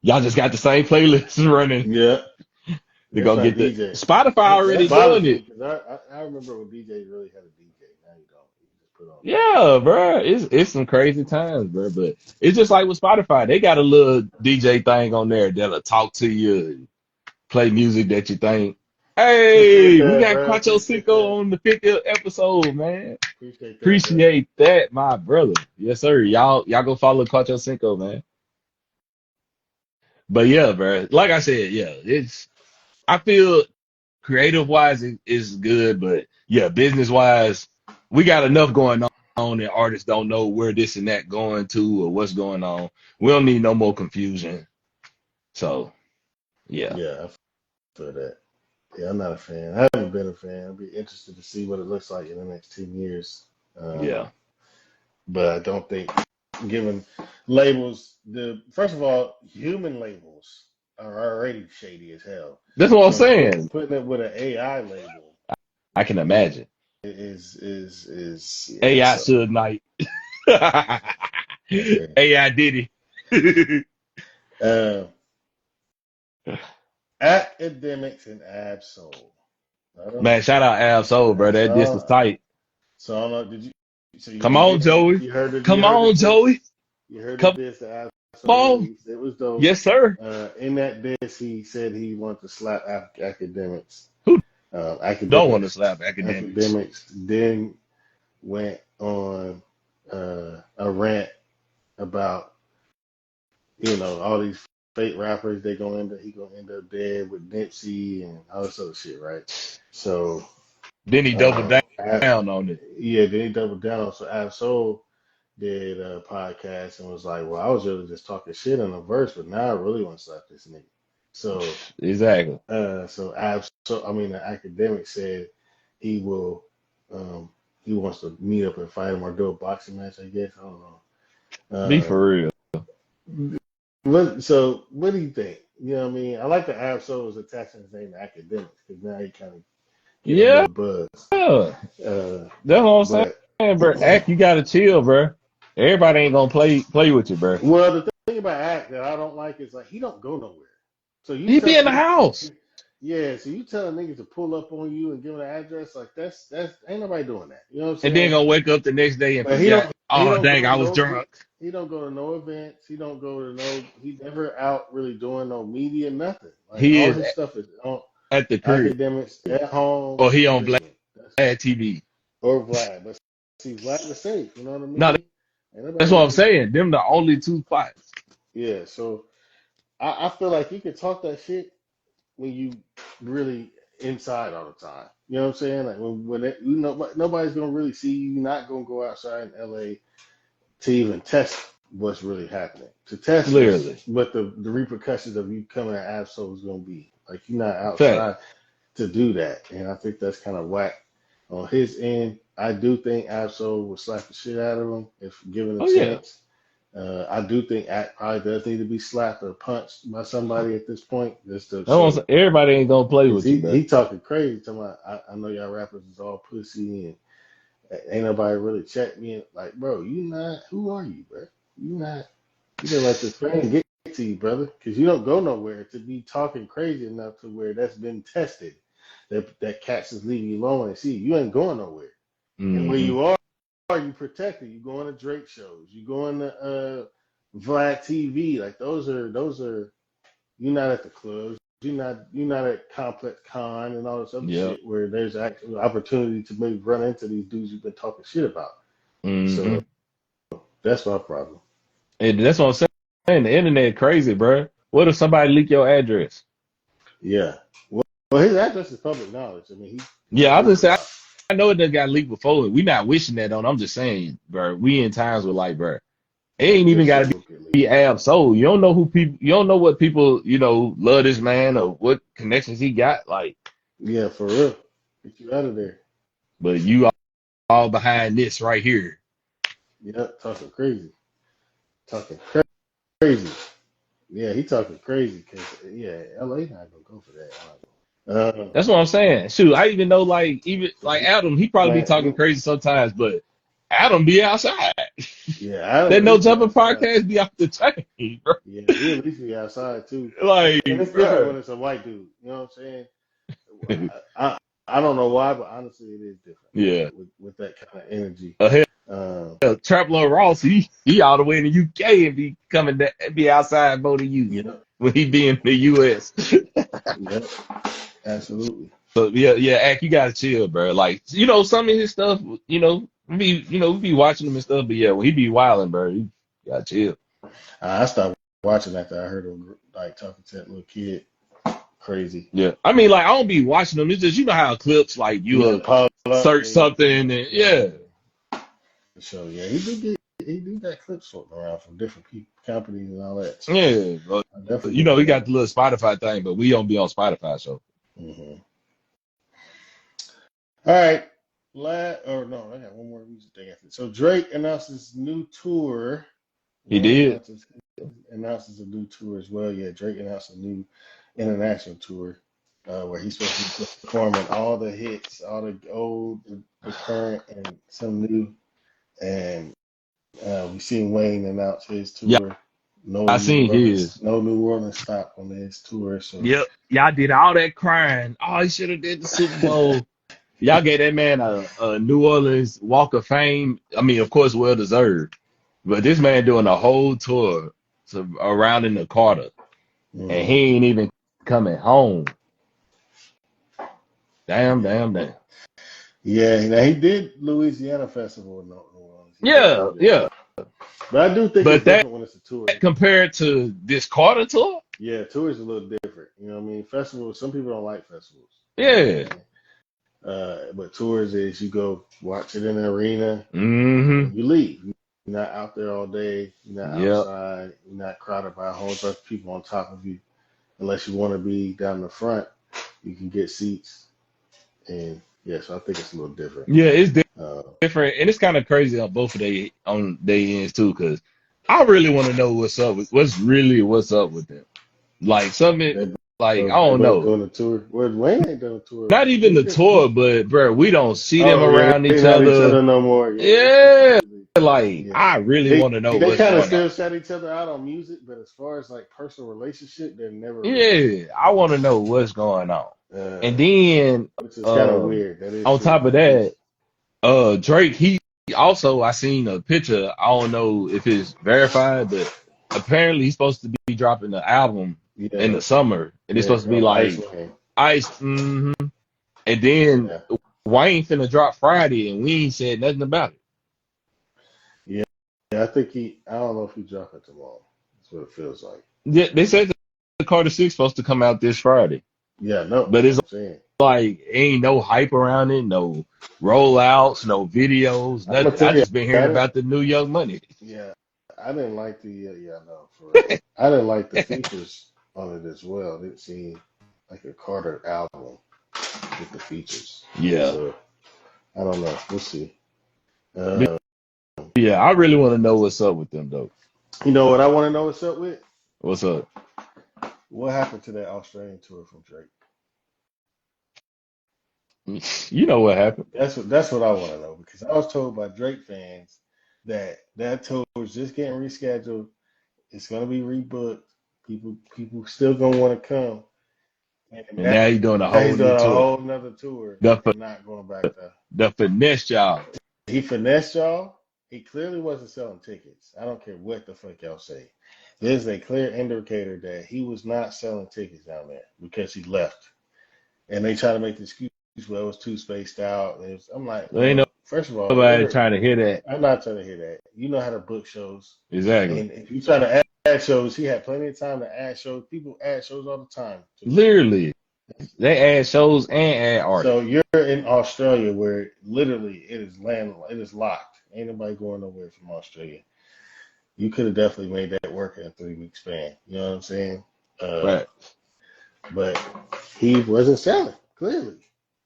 Y'all just got the same playlist running. Yeah, They're that's gonna not get the DJ. Spotify That already doing bothers me it. because I remember when DJs really had a DJ. Now you don't. You just put on Yeah, bro. It's some crazy times, bro. But it's just like with Spotify. They got a little DJ thing on there that'll talk to you and play music that you think, Appreciate hey, we that, got bro. Quattro Appreciate that. Cinco on the 50th episode, man. Appreciate that, bro. Appreciate that, my brother. Yes, sir. Y'all go follow Quattro Cinco, man. But yeah, bro. Like I said, yeah, I feel creative wise is good, but yeah, business wise, we got enough going on and artists don't know where this and that going to or what's going on. We don't need no more confusion. So yeah, Yeah, I feel that. Yeah, I'm not a fan. I haven't been a fan. I'd be interested to see what it looks like in the next 10 years. yeah. But I don't think, given labels, the first of all, human labels are already shady as hell. That's what I'm So saying. putting it with an AI label I can imagine. is yeah. AI So Suge Knight. okay. AI Diddy. Uh, Academics and Absol. I don't. Man, shout out Ab Soul, bro. That this is So tight. so I don't know. Did you? So you Come did on, get Joey. you heard Come the on, diss. Joey. You heard the Come diss that Absol on. released. It was dope. Yes, sir. In that diss, he said he wanted to slap academics. Who don't want to Academics. slap academics? Academics then went on a rant about all these fake rappers. He gonna end up dead with Nipsey and all this other shit, right? So Then he doubled Ab, down on it. yeah, then he doubled down. So Absol did a podcast and was like, "Well, I was really just talking shit in a verse, but now I really want to slap this nigga." So Exactly. the academic said he will, he wants to meet up and fight him or do a boxing match. I guess I don't Be know. for real. So what do you think? You know what I mean? I like the Absol was attaching his name to academics because now he kind of get a Yeah. little buzz. That's what I'm But saying, bro. Act, you gotta chill, bro. Everybody ain't gonna play with you, bro. well, the thing about Act that I don't like is like he don't go nowhere. So you He be tell in the house. yeah, so you tell a nigga to pull up on you and give him an address like that's ain't nobody doing that. You know what I'm And then saying? gonna wake up the next day and But he forget, don't he oh don't dang, go I to was no drunk. he don't go to no events. He don't go to no. He's never out really doing no media, nothing. Like He all is his stuff is on at the crib. academics at home Or he on Vlad cooking. TV. Or Vlad, but see, Vlad was safe. You know what I No, mean? Ain't that's nobody what I'm really. saying. Them the only two spots. Yeah, so I feel like you can talk that shit when you really inside all the time. You know what I'm saying? Like nobody's gonna really see you. You're not gonna go outside in LA to even test what's really happening. To test Literally. what the repercussions of you coming at Absol is gonna be. Like you're not Fact. outside to do that, and I think that's kind of whack on his end. I do think Absol will slap the shit out of him if given a Oh yeah. chance. I do think Act probably does need to be slapped or punched by somebody at this point, just to That's what I'm show. saying. Everybody ain't gonna play Cause with you, bro. he talking crazy. Talking about, I know y'all rappers is all pussy and ain't nobody really check me. And like, bro, you not. Who are you, bro? You not. You didn't let this fame get to you, brother. Cause you don't go nowhere to be talking crazy enough to where that's been tested. That cats is leaving you alone and see you ain't going nowhere. And where Mm-hmm. you are you protected. You going to Drake shows. You going to Vlad TV. Like those are you're not at the clubs. You're not at Complex Con and all this other Yeah. shit where there's actual opportunity to maybe run into these dudes you've been talking shit about. Mm-hmm. So that's my problem. And that's what I'm saying. The internet crazy, bro. What if somebody leak your address? Yeah. Well, his address is public knowledge. I mean, he Yeah, I gave just it say out. I know it done got leaked before. We not wishing that on. I'm just saying, bro. We in times where like, bro, it ain't even Just gotta so it get leaked. be Ab Soul. You don't know who people. You don't know what people. Love this man or what connections he got. Like, Yeah, for real. Get you out of there. but you all behind this right here. Yeah, talking crazy. Talking crazy. Yeah, he talking crazy because yeah, LA not gonna go for that. That's what I'm saying. Shoot, I even know like even like Adam, he probably be talking Man, crazy sometimes, but Adam be outside. yeah, Adam That at No least be Jumper outside. podcast be off the chain, bro. Yeah, he at least be outside too. Like, And it's different bro. when it's a white dude. You know what I'm saying? I don't know why, but honestly, it is different Yeah. with that kind of energy. Hell, Um, Trap Lil Ross, he all the way in the UK and be coming to, be outside voting you you know, when he be in the US. yeah, absolutely. So yeah, Ack, you gotta chill, bro. Like, some of his stuff, we be watching him and stuff, but yeah, when he be wilding, bro, you gotta chill. I stopped watching after I heard him like talking to that little kid. Crazy. Yeah, I mean, like I don't be watching them. It's just how clips like you Yeah, Paul up. search something and Yeah, yeah, so yeah, he do got clips floating around from different people, companies and all that. So yeah. But, I definitely get he behind got the little Spotify thing, but we don't be on Spotify, so it. All right. Or no, I got one more music thing after. So Drake announces new tour. he Wayne did. announces a new tour as well. Yeah, Drake announced a new international tour where he's supposed to be performing all the hits, all the old, the current, and some new. And we've seen Wayne announce his Yeah, tour. No I New seen Orleans, his. no New Orleans stop on his tour. So Yep, y'all did all that crying. Oh, he should have did the Super Bowl. Y'all gave that man a New Orleans Walk of Fame. I mean, of course, well deserved. But this man doing a whole tour around in the Carter, and he ain't even coming home. Damn, damn, damn. Yeah, now he did Louisiana Festival in New Orleans. He Yeah, definitely did yeah. that. But I do think it's But that different when it's a tour. compared to this Carter tour, Yeah, tour is a little different. You know what I mean? Festivals, some people don't like festivals. You know what I'm yeah. saying? But tours is you go watch it in the arena Mm-hmm. and you leave. You're not out there all day. You're not Yep. outside. You're not crowded by a whole bunch of people on top of you. Unless you want to be down the front, you can get seats. And yeah, so I think it's a little different. Yeah, it's Uh, different, and it's kind of crazy on both of they ends too, because I really want to know what's up with them. Like something they like I they don't both know. doing a tour. Well, Wayne ain't done a tour. Not even the tour, but bro, we don't see them Oh yeah, around they each not each other. other no more. Yeah, it's Yeah, completely. like Yeah, I really they want to know they what's kind of going on. still shout each other out on music, but as far as like personal relationship, they're never around. Yeah, I want to know what's going on. And Uh, then which is kind of um weird. That is on true. top of that, Drake, he also I seen a picture. I don't know if it's verified, but apparently he's supposed to be dropping the album in Yeah, the summer, and it's yeah. supposed to be like Iceman. Ice. And then Yeah, Wayne finna drop Friday, and we ain't said nothing about it. yeah. Yeah, I think he. I don't know if he dropping tomorrow. That's what it feels like. They said the Carter Six supposed to come out this Friday, Yeah, no. but it's I'm saying. like ain't no hype around it, no rollouts, no videos, I'm gonna nothing. tell I you. just been I hearing didn't. about the new Young Money. Yeah, I didn't like the. Yeah, no, for real. I didn't like the features on it as well. It didn't seem like a Carter album with the features. Yeah, So I don't know. We'll see. but Uh, yeah, I really want to know what's up with them though. you know what I want to know what's up with? What's up? What happened to that Australian tour from Drake? You know what happened? That's what I want to know because I was told by Drake fans that that tour was just getting rescheduled. It's gonna be rebooked. People still gonna want to come, and And now he's doing a now whole he's new doing a tour. whole nother tour The and not going back there. the finesse job. He finessed y'all. He clearly wasn't selling tickets. I don't care what the fuck y'all say. There's a clear indicator that he was not selling tickets down there because he left. And they try to make the excuse, well, it was too spaced out. I'm like, There ain't well, first of all, nobody trying to hear that. I'm not trying to hear that. You know how to book shows. Exactly. And if you try to add shows, he had plenty of time to add shows. People add shows all the time to the tour. Literally, they add shows and add So artists. you're in Australia where literally it is locked. Ain't nobody going nowhere from Australia. You could have definitely made that work in a 3 week span. You know what I'm saying? Uh, Right. but he wasn't selling, clearly.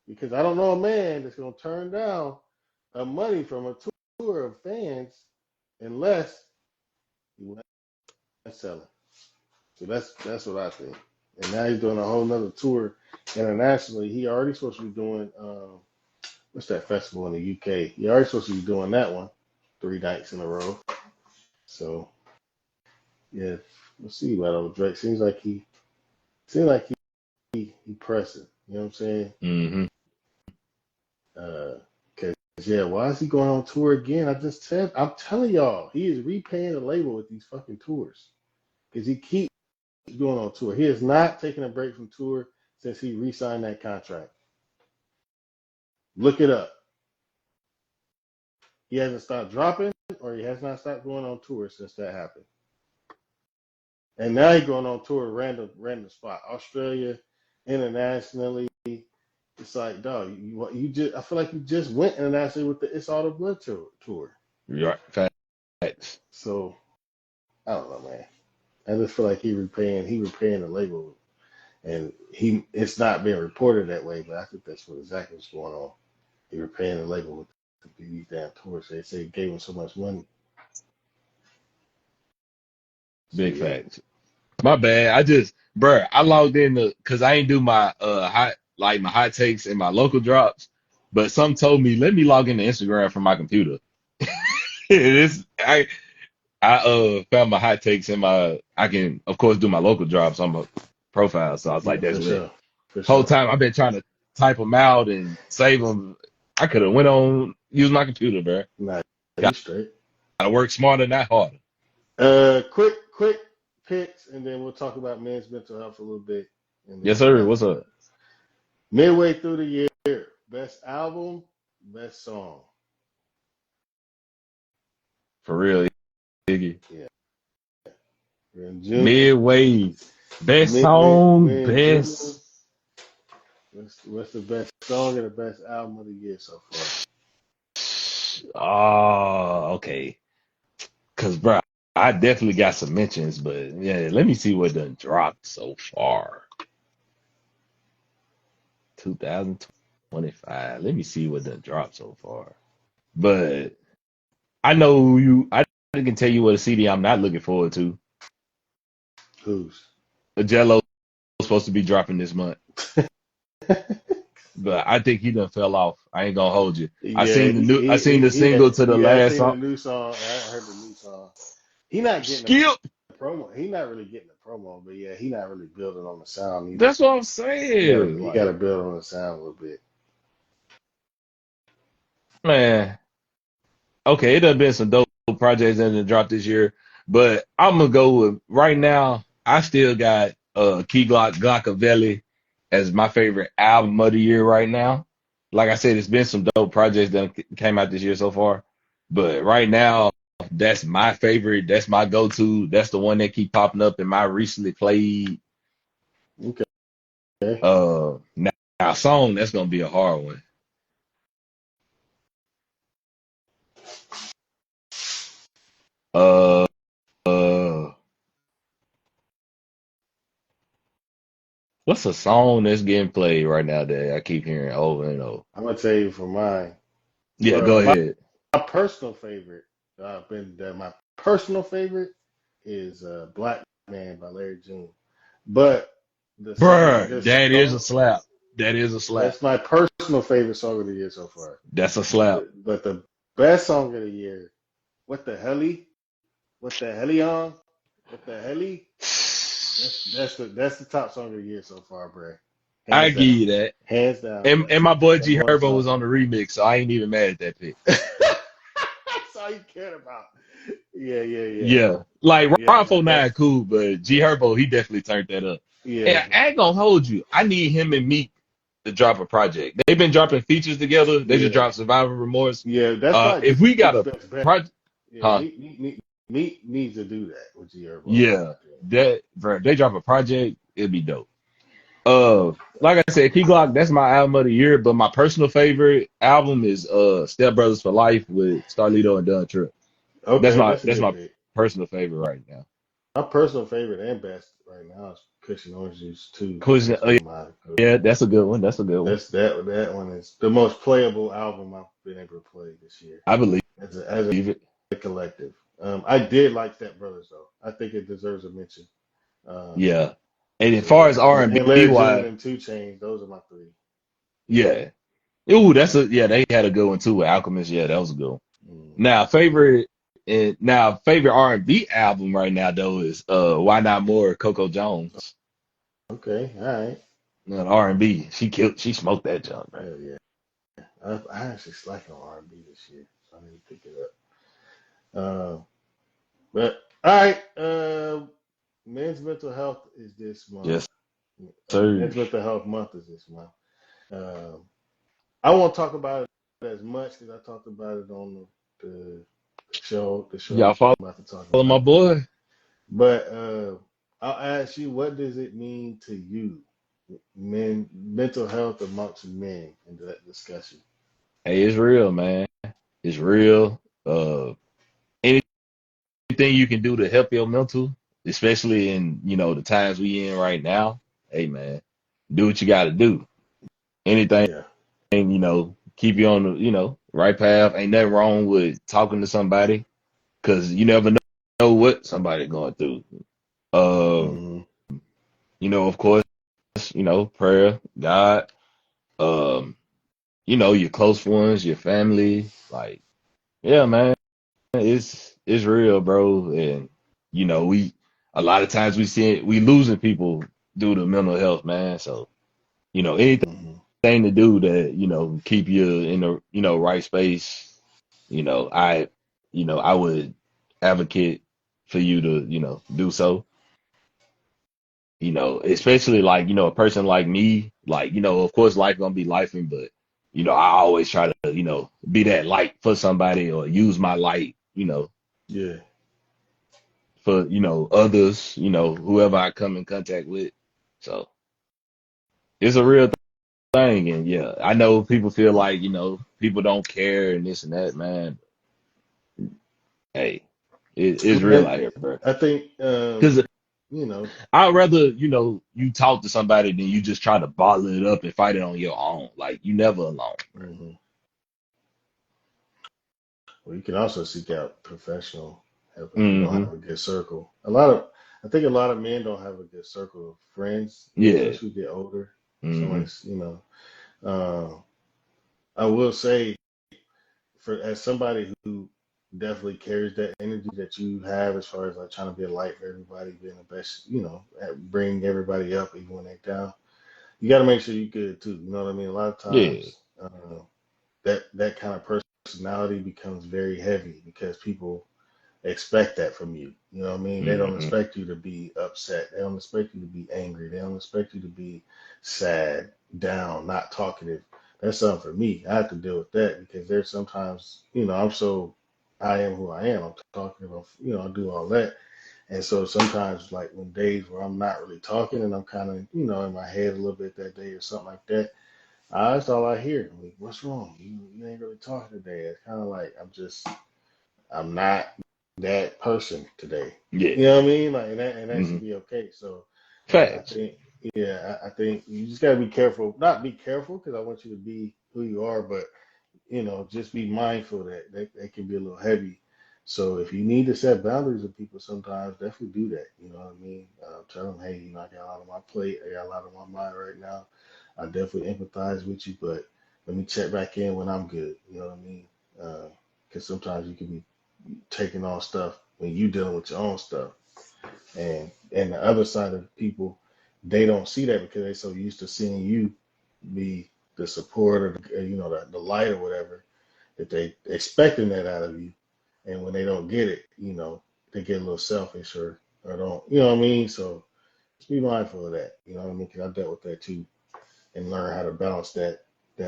Because I don't know a man that's gonna turn down money from a tour of fans unless he wasn't selling. So that's what I think. And now he's doing a whole nother tour internationally. He already supposed to be doing what's that festival in the UK? He already supposed to be doing that one 3 nights in a row. So yeah, we'll see about old Drake. Seems like he pressing. You know what I'm saying? Mm-hmm. Cause yeah, why is he going on tour again? I'm telling y'all, he is repaying the label with these fucking tours. Cause he keeps going on tour. He has not taken a break from tour since he re-signed that contract. Look it up. He hasn't stopped dropping, or he has not stopped going on tour since that happened. And now he's going on tour random spot. Australia, internationally. It's like, dog, you just I feel like you just went internationally with the It's All the Blood tour. Right. Facts. So I don't know, man. I just feel like he repaying the label, and it's not being reported that way, but I think that's exactly what's going on. He repaying the label with these damn tours. They say he gave him so much money. So Big yeah, facts. My bad. Bruh, I logged in because I ain't do my my hot takes and my local drops, but some told me let me log into Instagram from my computer. This I found my hot takes and I can of course do my local drops on my profile. So I was yeah, like, that's for lit. sure, for Whole sure. time I've been trying to type them out and save them. I could have went on use my computer, bro. Nah, you Got straight. to work smarter, not harder. Quick picks, and then we'll talk about men's mental health a little bit, and then Yes, we'll sir. wrap What's it up? up. Midway through the year, best album, best song. For real, Iggy. Yeah. We're in June. Midway, best We're song, in June. best. What's the best song and the best album of the year so far? Oh, okay. Cause, bro, I definitely got some mentions, but yeah, let me see what done dropped so far. 2025. Let me see what done dropped so far. But I know you. I can tell you what a CD I'm not looking forward to. Who's? The Jello supposed to be dropping this month, but I think he done fell off. I ain't gonna hold you. I Yeah, seen the new. I seen the single to the I last seen the song. new song. I heard the new song. He not getting the Skip. promo. He not really getting the promo, but yeah, he not really building on the sound either. That's what I'm saying. He Like, gotta build on the sound a little bit. man, okay, it done been some dope projects that done dropped this year, but I'm gonna go with right now. I still got Key Glockavelli as my favorite album of the year right now. Like I said, it's been some dope projects that came out this year so far, but right now that's my favorite. That's my go-to. That's the one that keep popping up in my recently played Okay. now song. That's gonna be a hard one. Uh, uh, what's a song that's getting played right now that I keep hearing over and over? I'm gonna tell you for mine. Yeah, For go ahead. my personal favorite, my personal favorite is "Black Man" by Larry June. But Bruh, the that is a song, slap. That is a slap. that's my personal favorite song of the year so far. That's a But slap. the best song of the year, what the helly, what the helly on, what the helly. That's the top song of the year so far, bro. I Hands give down, you that. hands down. And my boy Number G one Herbo was song. on the remix, so I ain't even mad at that pick. That's all you care about. Yeah. Yeah. Like Yeah, Ron but 49 cool, but G Herbo, he definitely turned that up. yeah, And I ain't gonna hold you. I need him and Meek to drop a project. They've been dropping features together. They just yeah, dropped Survivor Remorse. yeah. That's probably If we got Meek's a best bet. project, Yeah, huh? Meek needs to do that with G Herbo. Yeah. That bro, if they drop a project, it'd be dope. Like I said, Key Glock, that's my album of the year, but my personal favorite album is Step Brothers for Life with Starlito and Dunn Trip. Okay, that's a That's good my pick. personal favorite right now. My personal favorite and best right now is Cushion Orange Juice 2. Cushion, That's one of my. yeah, that's a good one. That's a good one. That one is the most playable album I've been able to play this year I believe as it. a collective. I did like Step Brothers though. I think it deserves a mention. Um, Yeah. And as far yeah, as R&B Larry June wise, and Two Chainz, those are my three. yeah. Ooh, they had a good one too with Alchemist. Yeah, that was a good one. Mm. Now favorite R&B album right now though is Why Not More Coco Jones. Okay, all right. R&B. She smoked that junk, man. Hell yeah. I actually like on R&B this year, so I need to pick it up. But all right, men's mental health is this month. Yes, sir. Men's mental health month is this month. Um, I won't talk about it as much because I talked about it on the show. The show Y'all I'm follow about to talk my about. boy? But I'll ask you, what does it mean to you, mental health amongst men in that discussion? Hey, it's real, man. It's real. Anything you can do to help your mental, especially in, the times we in right now, hey man, do what you gotta do. Anything, Yeah. keep you on the, right path. Ain't nothing wrong with talking to somebody because you never know what somebody going through. Uh, Hmm. of course, prayer, God, um, your close ones, your family, like, yeah, man. It's real, bro. And we a lot of times we losing people due to mental health, man. So, anything Hmm. thing to do to keep you in the right space, I would advocate for you to do so. Especially like, a person like me, like, of course life gonna be lifing, but I always try to be that light for somebody or use my light, Yeah. for, others, whoever I come in contact with. So it's a real thing. And yeah, I know people feel like, people don't care and this and that, man. Hey, it's real Man, out here, bro. I think Because you know, I'd rather, you talk to somebody than you just try to bottle it up and fight it on your own. Like, you never alone, bro. mhm. Well, you can also seek out professional help if you don't Hmm. have a good circle. I think a lot of men don't have a good circle of friends, Yeah. especially as we get older. So Hmm. like, I will say for as somebody who definitely carries that energy that you have as far as like trying to be a light for everybody, being the best, bring everybody up even when they're down. You got to make sure you're good too. You know what I mean? A lot of Yeah. times, that kind of personality becomes very heavy because people expect that from you. You know what I mean? They don't Hmm. expect you to be upset. They don't expect you to be angry. They don't expect you to be sad, down, not talkative. That's something for me. I have to deal with that because there's sometimes, I am who I am. I'm talking about, I do all that. And so sometimes, like when days where I'm not really talking and I'm kind of, in my head a little bit that day or something like that, that's all I hear. I'm like, what's wrong? You ain't really talking today. It's kind of like I'm not that person today. Yeah. You know what I mean? Like, and that should Hmm. be okay. So, I Facts. think, yeah, I think you just gotta be careful. Not be careful because I want you to be who you are, but just be mindful that can be a little heavy. So if you need to set boundaries with people, sometimes definitely do that. You know what I mean? Tell them, hey, I got a lot on my plate. I got a lot on my mind right now. I definitely empathize with you, but let me check back in when I'm good. You know what I mean? Because sometimes you can be taking on stuff when you dealing with your own stuff. And the other side of people, they don't see that because they're so used to seeing you be the support or the light or whatever that they expecting that out of you. And when they don't get it, they get a little selfish or don't, you know what I mean? So just be mindful of that. You know what I mean? Because I dealt with that too and learn how to balance that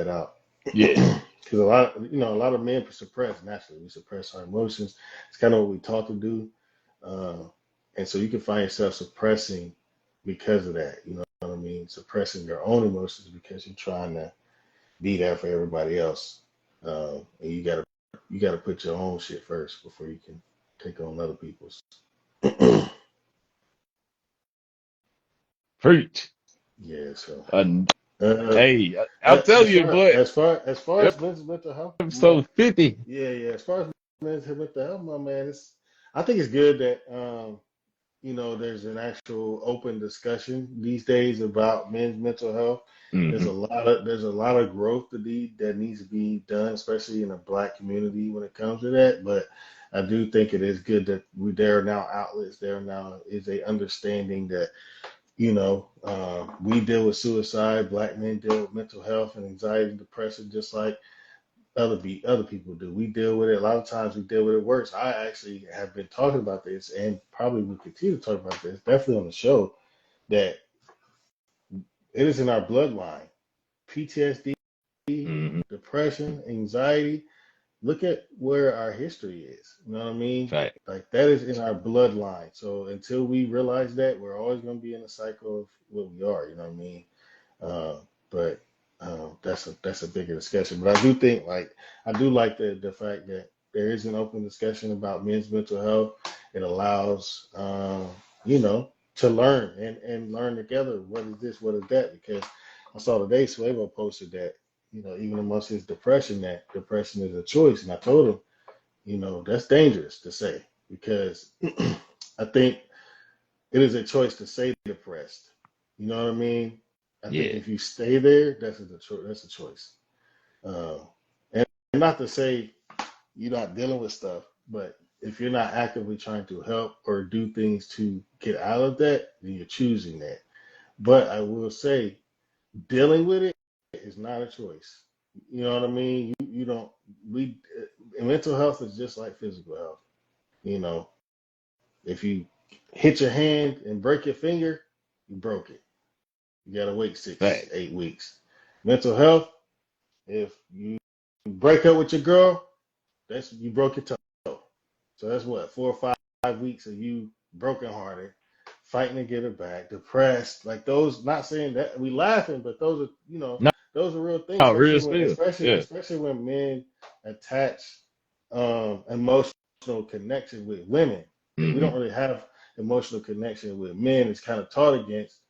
out. Yeah. Because a lot of men suppress naturally. We suppress our emotions. It's kind of what we taught to do, uh, and so you can find yourself suppressing because of that. You know what I mean? Suppressing your own emotions because you're trying to be there for everybody else, and you gotta put your own shit first before you can take on other people's. Preach. Yeah. So, And uh, hey, I'll tell as you, far boy, as far as far as mental health, episode 50. yeah. As far as mental health, my man, I think it's good that there's an actual open discussion these days about men's mental health. There's Hmm. a lot of growth that needs to be done, especially in the Black community when it comes to that. But I do think it is good that there are now outlets. There now is a understanding that we deal with suicide. Black men deal with mental health and anxiety and depression just like other people do. We deal with it. A lot of times we deal with it worse. I actually have been talking about this and probably will continue to talk about this, definitely on the show, that it is in our bloodline. PTSD, Hmm. depression, anxiety. Look at where our history is. You know what I mean? Fact. Like that is in our bloodline. So until we realize that, we're always going to be in a cycle of what we are. You know what I mean? Uh, but that's a bigger discussion. But I do like the fact that there is an open discussion about men's mental health. It allows to learn and learn together. What is this? What is that? Because I saw today Suevo posted that even amongst his depression, that depression is a choice, and I told him that's dangerous to say because I think it is a choice to stay depressed. You know what I mean? I think Yeah. if you stay there, that's a choice. Uh, and not to say you're not dealing with stuff, but if you're not actively trying to help or do things to get out of that, then you're choosing that. But I will say, dealing with it is not a choice. You know what I mean? You don't. We mental health is just like physical health. You know, if you hit your hand and break your finger, you broke it. You gotta wait Fact. 6, 8 weeks. Mental health, if you break up with your girl, that's you broke your toe. So that's what 4 or 5 weeks of you brokenhearted, fighting to get her back, depressed. Like those. Not saying that we laughing, but those are No, those are real things. no, real Especially when spill. Yeah. especially when men attach emotional connection with women, because we Mm-hmm. don't really have emotional connection with men. It's kind of taught against.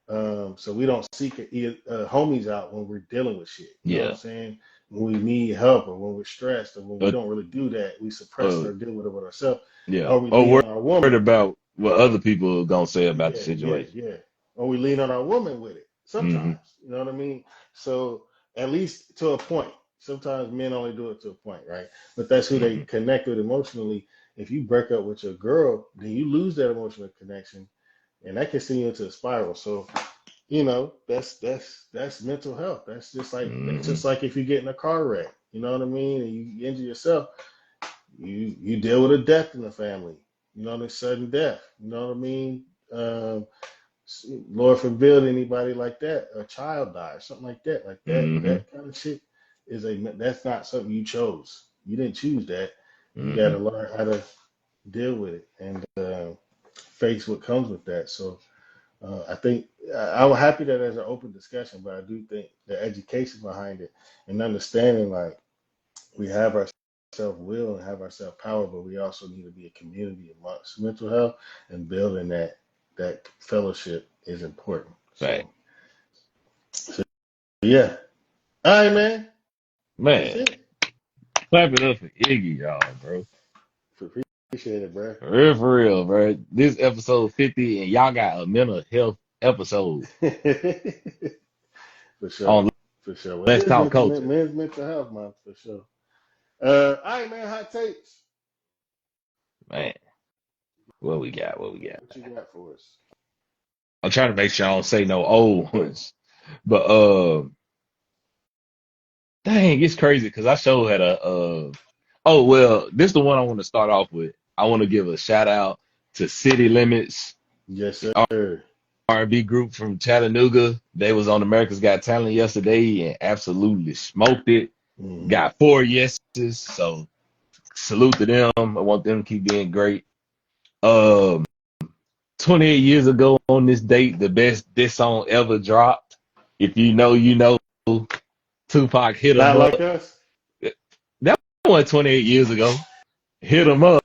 So we don't seek homies out when we're dealing with shit. You know what I'm Yeah. saying? When we need help or when we're stressed or when we Uh, don't really do that, we suppress it uh, or deal with it with ourselves. yeah. Or we Or lean on our worried woman. about what other people are gonna say about the situation. Yeah. Or we lean on our woman with it. Mm-hmm. Sometimes, you know what I mean? So at least to a point. Sometimes men only do it to a point, right? But that's who they Mm-hmm. connect with emotionally. If you break up with your girl, then you lose that emotional connection, and that can send you into a spiral. So that's mental health. That's Mm-hmm. just like if you get in a car wreck, you know what I mean, and you injure yourself, you deal with a death in the family, a sudden death, you know what I mean. Um, Lord forbid anybody like that, a child dies, something like that, Mm-hmm. that kind of shit that's not something you chose. You didn't choose that. You got Mm-hmm. to learn how to deal with it and face what comes with that. So I think I'm happy that there's an open discussion, but I do think the education behind it and understanding like we have our self will and have our self power, but we also need to be a community amongst mental health, and building that fellowship is important. Right. So yeah, all right, man, that's Man, it. clap it up for Iggy, y'all, bro. Appreciate it, bro. For real, bro. This episode 50, and y'all got a mental health episode For sure, on for sure. Well, it Let's is Talk Culture. men's mental health month for sure. All right, man. Hot takes. Man, what we got? What we got? What you got for us? I'm trying to make sure I don't say no old ones. But dang, it's crazy because I sure had a oh well, this is the one I want to start off with. I want to give a shout out to City Limits, Yes, the sir. R&B group from Chattanooga. They was on America's Got Talent yesterday and absolutely smoked it. Hmm. Got 4 yeses, so salute to them. I want them to keep being great. Um, 28 years ago on this date, the best this song ever dropped. If you know, you know. Tupac hit him Not up. like us. That one 28 years ago. Hit him up.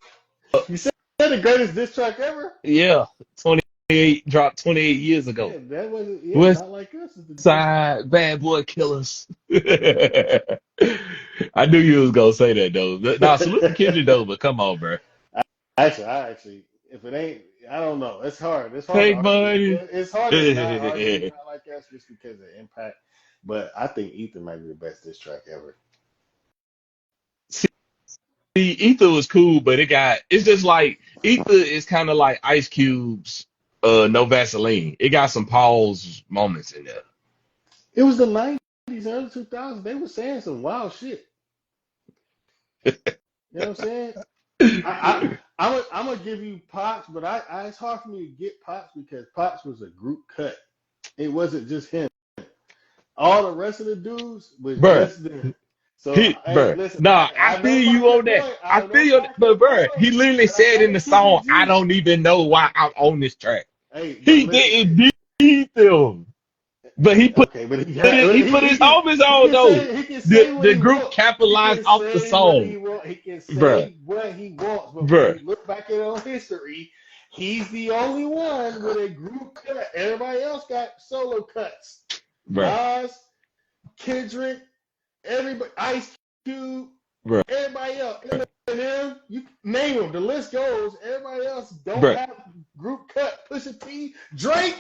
You said the greatest diss track ever? Yeah, 28 dropped 28 years ago. Yeah, that wasn't. Yeah, West not like us is the greatest. Side Bad Boy Killers. I knew you was gonna say that though. Nah, salute to Kendrick though, but come on, bro. I actually, if it ain't, I don't know. It's hard. It's hard to Take argue. money. It's hard to not argue not like us just because of impact. But I think Ethan might be the best diss track ever. See, Ether was cool, but it's just like Ether is kind of like Ice Cube's No Vaseline. It got some pause moments in there. It was the '90s, early 2000s. They were saying some wild shit. You know what I'm saying? I'm gonna give you Pops, but it's hard for me to get Pops because Pops was a group cut. It wasn't just him. All the rest of the dudes was Bruh, just them. So hey, listen, Nah, I I feel know you about your on that. point. I I know feel you, about your but bruh, point, he literally but I said in gotta the keep song, it "I G. don't even know why I'm on this track." Hey, but He listen, didn't beat them, but okay, but he put his homies on though. he can say what The he group wants. He capitalized can off the say what song, he wants. He can bruh, say what he wants. But when bruh, you look back at on history, he's the only one with a group cut. Everybody else got solo cuts. bruh, Nas, Kendrick, everybody, Ice Cube, bruh, everybody else, Eminem, you name them. The list goes. Everybody else don't bruh. have group cut. Pusha T, Drake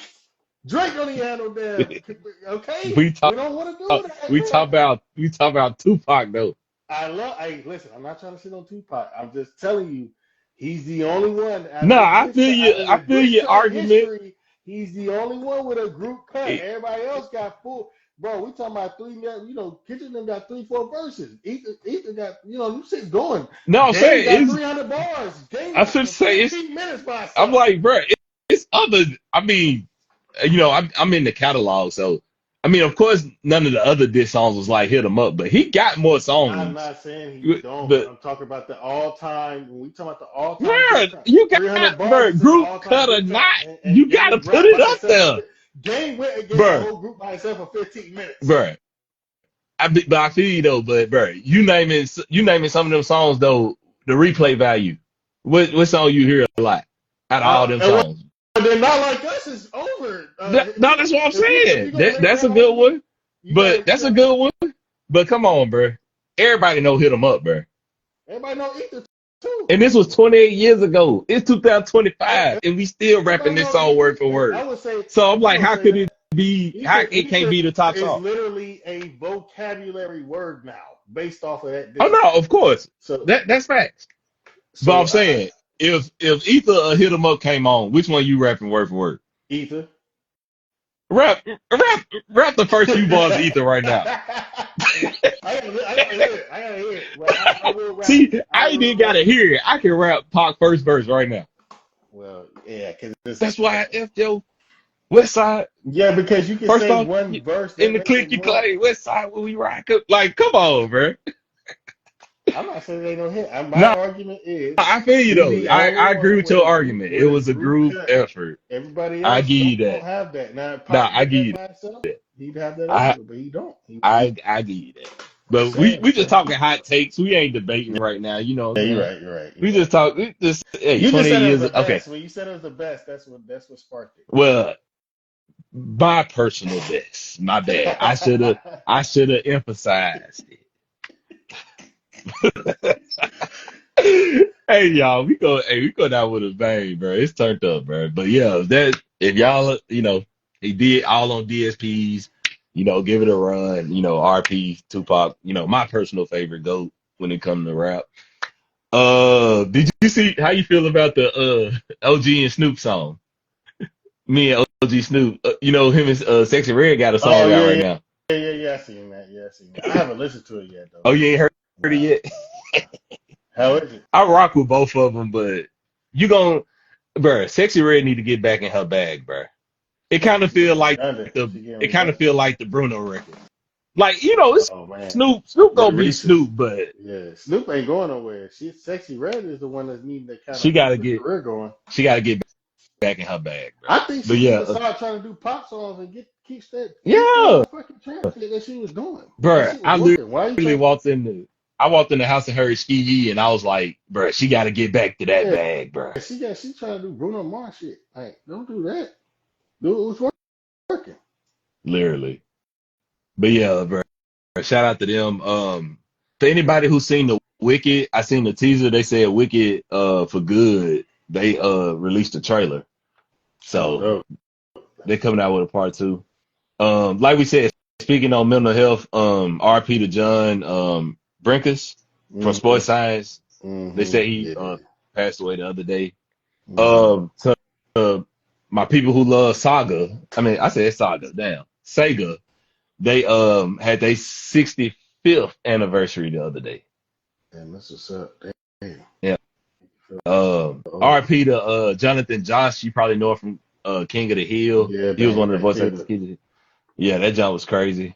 don't even have no damn. Okay, We we talk, don't want to do that, we bro. talk about, we talk about Tupac though. Hey, listen, I'm not trying to shit on Tupac. I'm just telling you, he's the only one Nah, out of I the feel diss your track argument. history. He's the only one with a group cut. Everybody else got full. bro, we talking about three. Kitchen them got 3, 4 verses. Ether got them shit going. No, I'm Game saying got it's. 300 bars. Game I went should for say it's. 15 minutes by I'm itself. like, bro, it's other. I mean, I'm in the catalog, so I mean, of course, none of the other diss songs was like hit him up, but he got more I'm songs. not saying he don't, but But I'm talking about the all-time. When we talking about the all-time bro, diss track, you 300 got bars is in the group all-time cut or diss track, not, and you gotta Game put rapped it by up himself there, Game went against the bro, whole group by himself for 15 minutes. bro. But I feel you though, but bro, you naming some of them songs though, the replay value. What song you hear a lot out of all them And songs? then Not Like Us is over. No, that's what I'm If you saying. gonna make That's a that good argument, one. But that's a good one. But come on, bro. Everybody know hit 'em up, bro. everybody know Ether too. And this was 28 years ago. It's E- 2025, and we still rapping Everybody this know song Ether. word for And word. I would say So I'm if you like, gonna how say could it that, be? How Ether it can't be the top is song? literally a vocabulary word now based off of that Oh diss track. no, of course. So That's facts. But I'm so saying, if either hit 'em up came on, which one you rapping word for word? Ether. Rap the first few bars of Ether right now. I gotta hear it. I gotta hear it. But I will rap. See, I I ain't will even rap. gotta hear it. I can rap Pac first verse right now. Well, yeah, because That's why I F yo West Side. yeah, because you can First say off, one verse in that the makes it click you more. claim West Side when we rock up. Like, come on, bro. I'm not saying they don't hit. My No, argument is I feel you he though. the only I agree one with your argument. It with a was a group group cut. effort. Everybody I else give you don't that. have that. Now, if Nah, Pop I did give you that that. by himself, he'd have that I argument, but he don't. I give you that. Just But we saying. we just So talking hot takes. We ain't debating right now. You know what yeah, I'm you're saying? right. You're right. You're We right. just talk. We just hey, You just 28 said it was years. the Okay. best. When you said it was the best, that's what sparked Well, my personal best. My bad. it. I should have emphasized it. Hey y'all, we go down with a bang, bro. It's turned up, bro. But yeah, that if y'all he did all on DSPs, give it a run, RP, Tupac, my personal favorite GOAT when it comes to rap. Did you see how you feel about the OG and Snoop song? Me and OG Snoop, him and Sexy Red got a Oh song out yeah, right yeah, now. yeah. I seen that. Yeah, I seen that. I haven't listened to it yet though. Oh, you ain't heard it Nah, yet? nah. How is it? I rock with both of them, but you gon' bruh, Sexy Red need to get back in her bag, bruh. It kind of She feel getting like redundant. She getting it kind of redundant. feel like the Bruno record. Like, it's Oh man, Snoop the gonna be Reese's. Snoop, but Yeah, Snoop ain't going nowhere. Sexy Red is the one that's needing to kind she of keep gotta her get career going. she gotta get back in her bag, bruh. I think But she yeah, need to start trying to do pop songs and keep doing yeah, the fucking trap shit that she was doing. That bruh. shit was working. Why are you trying? I walked in the house and heard Ski Yee, and I was like, bruh, she gotta get back to that Yeah, bag, bruh. she trying to do Bruno Mars shit. Like, don't do that. Do it was working. Literally. But yeah, bruh. Shout out to them. To anybody who's seen the Wicked, I seen the teaser. They said Wicked for good. They released a trailer, Oh, so dope. they're coming out with a part two. Like we said, speaking on mental health, RP to John Brinkus from Mm-hmm. Sports Science. They Mm-hmm. said he Yeah. passed away the other day. Mm-hmm. To my people who love Saga, I mean I said Saga, damn Sega. They had their 65th anniversary the other day. Damn, that's what's up. Damn. Yeah. Oh, RP to Jonathan Josh, you probably know him from King of the Hill. yeah, He was bang, one of the bang, voice actors. killer. Yeah, that job was crazy.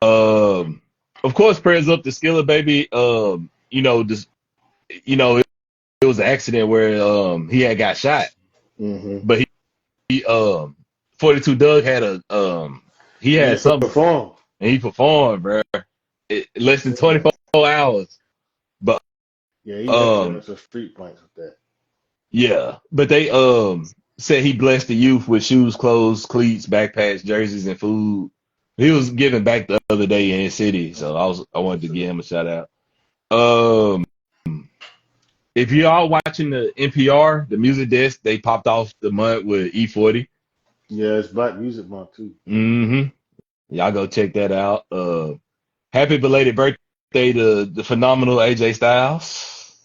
Um, of course, prayers up to Skilla Baby. This, it was an accident where he had got shot, Mm-hmm. but he 42 Doug had he Yeah, had something perform. and he performed, bro. Less than Yeah. 24 hours, but Yeah, he definitely um earned some street points with that. yeah, but they said he blessed the youth with shoes, clothes, cleats, backpacks, jerseys, and food. He was giving back the other day in his city, so I That's wanted to what's give up. him a shout out. Um, if you all watching the NPR, the music desk, they popped off the month with E40. Yeah, it's Black Music Month too. Mm-hmm. Y'all go check that out. Happy belated birthday to the phenomenal AJ Styles.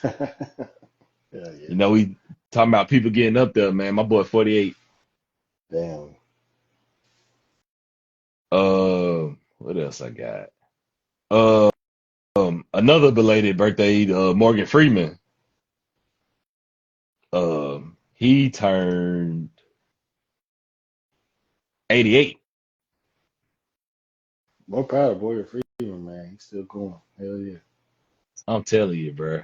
Yeah, yeah. We talking about people getting up there, man. My boy 48. Damn. What else I got? Another belated birthday, Morgan Freeman. He turned 88. More proud of Boyer Freeman, man. He's still going. Hell yeah. I'm telling you, bro.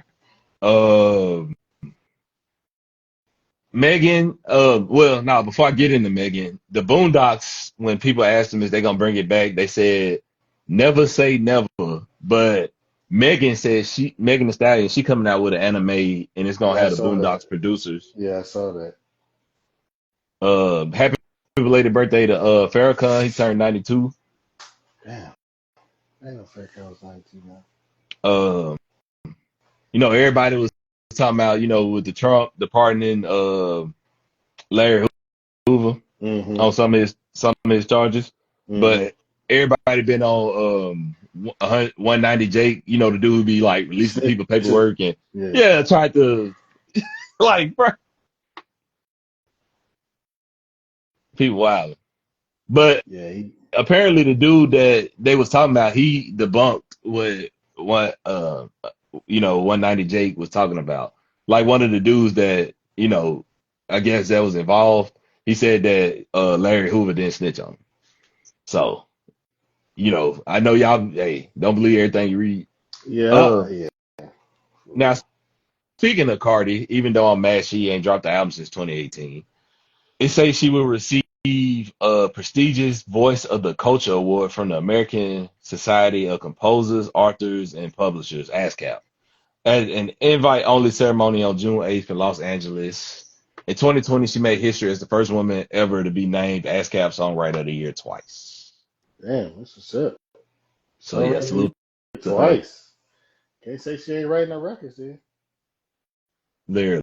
Megan, well, now before I get into Megan, the Boondocks, when people asked them if they're gonna bring it back, they said never say never. But Megan said Megan Thee Stallion, she coming out with an anime and it's gonna Yeah, I have the saw that. Boondocks producers. Yeah, I saw that. Happy belated birthday to Farrakhan. He turned 92. Damn. I ain't no fake I was 92 now. Um, everybody was talking about, with the Trump, the pardoning Larry Hoover Mm-hmm. on some of his charges, Mm-hmm. but everybody been on 190 Jake, the dude who be like releasing people paperwork and Yeah. tried to like bro, people wild. But Yeah. apparently the dude that they was talking about, he debunked what 190 Jake was talking about. Like one of the dudes that, I guess that was involved, he said that Larry Hoover didn't snitch on him. So, I know y'all, hey, don't believe everything you read. Yeah. Yeah. Now, speaking of Cardi, even though I'm mad she ain't dropped the album since 2018, it says she will receive a prestigious Voice of the Culture Award from the American Society of Composers, Authors, and Publishers, ASCAP, at an invite-only ceremony on June 8th in Los Angeles. In 2020, she made history as the first woman ever to be named ASCAP Songwriter of the Year twice. Damn, that's what's up. So yeah, Already salute to her. twice. Can't say she ain't writing no records, then. Literally.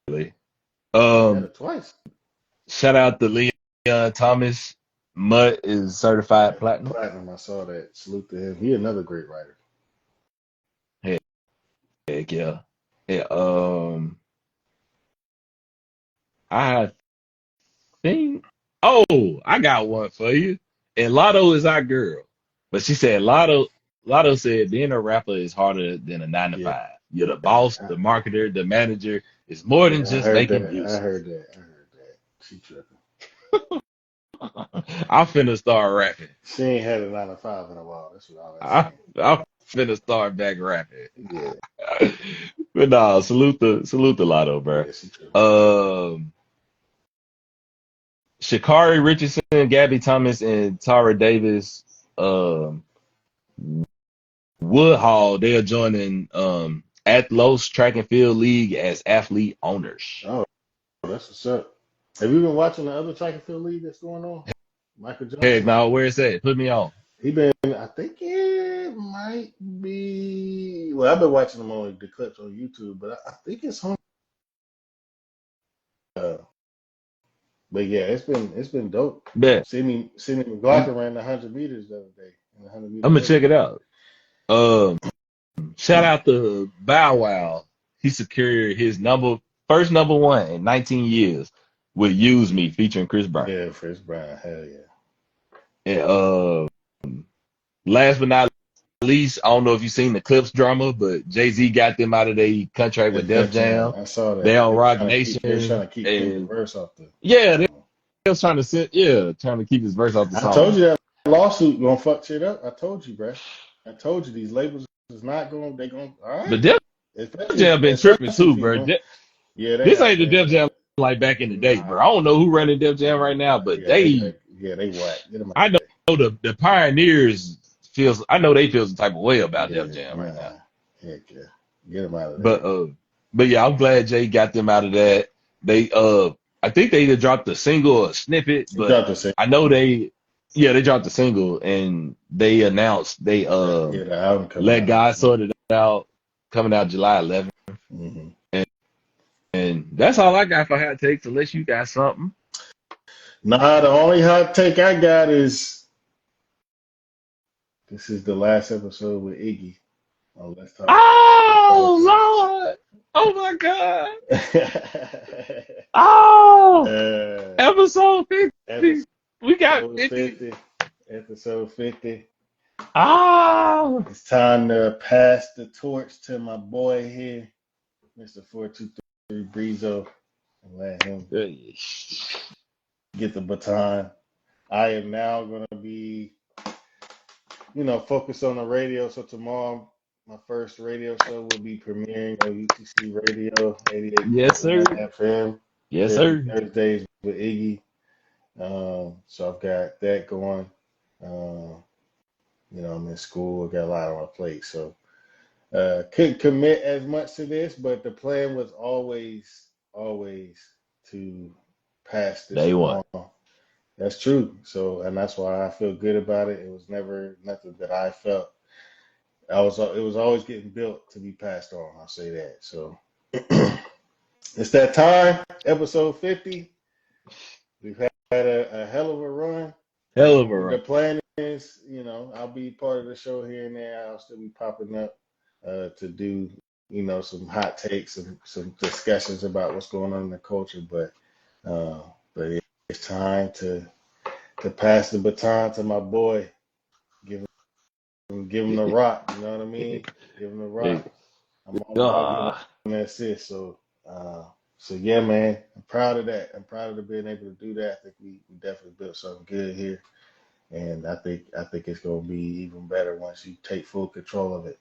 She got it twice. Shout out to Leon Thomas. Mutt is certified platinum. Platinum, I saw that. Salute to him. He another great writer. Heck, heck yeah. Yeah. I think. Oh, I got one for you. And Lotto is our girl, but she said Lotto said being a rapper is harder than a 9 to 5. Yeah. You're the boss, the marketer, the manager. It's more than Yeah, I just heard making that. I music. heard that. I heard that. She tripping. I'm finna start rapping. She ain't had a 9 to 5 in a while. That's what all that's I saying. I'm finna start back rapping. Yeah. But no, salute the Lotto, bro. Yeah, she tripping. Shakari Richardson, Gabby Thomas, and Tara Davis, Woodhall, they are joining Athlos Track and Field League as athlete owners. Oh, that's what's up. Have you been watching the other track and field league that's going on? Michael Heck Johnson? no, where is that? Put me on. He been, I think it might be. Well, I've been watching him on the clips on YouTube, but I think it's on. But yeah, it's been dope. Bet. Sydney I'm, McLaughlin ran the 100 meters the other day in the 100 meter I'm gonna check medley. it out. Shout out to Bow Wow. He secured his first number one in 19 years with Use Me featuring Chris Brown. Yeah, Chris Brown, hell yeah. And last but not least, I don't know if you've seen the Clips drama, but Jay-Z got them out of their contract with Def Def Jam. Jam, I saw They that. on Rock Nation, They was trying to keep Kendrick and verse off the yeah, they song. was trying to keep his verse off the I told song. you that lawsuit gonna fuck shit up. I told you, bruh. I told you these labels is not going. They going all But right. Def Jam been tripping Especially too, if he bro. going. Yeah, they This have ain't the Def been. Jam like back in the day, bro. Nah, I don't know who running Def Jam right now, but yeah, they whack. Get them out I of there. know the Pioneers I know they feel some type of way about Def Yeah, Jam right now. nah, heck yeah, get them out of there. But yeah, I'm glad Jay got them out of that. They I think they either dropped a single or a snippet, He but dropped a single. I know they dropped a single and they announced they Yeah, the album coming let out. God sort it out, coming out July 11th. Mm-hmm. And that's all I got for hot takes, unless you got something. Nah, the only hot take I got is this is the last episode with Iggy. Oh, let's talk. Oh Lord! Oh my God! Oh, episode 50. We got 50. Episode 50. Oh, It's time to pass the torch to my boy here, Mr. 423 Breezo, and let him get the baton. I am now going to be, focused on the radio. So tomorrow, my first radio show will be premiering on UTC Radio, yes, sir. 88.1 FM. Yes, Every sir. Thursdays with Iggy. So I've got that going. I'm in school. I got a lot on my plate. So couldn't commit as much to this, but the plan was always to pass this Day one. along. That's true. So, and that's why I feel good about it. It was never nothing that I felt. It was always getting built to be passed on. I'll say that. So it's that time. Episode 50. We've had a hell of a run. Hell of a The run. plan is, I'll be part of the show here and there. I'll still be popping up to do, some hot takes and some discussions about what's going on in the culture. But it's time to pass the baton to my boy. Give him the rock. You know what I mean? Give him the rock. I'm all about giving that assist. So yeah, man, I'm proud of that. I'm proud of being able to do that. I think we definitely built something good here. And I think it's gonna be even better once you take full control of it.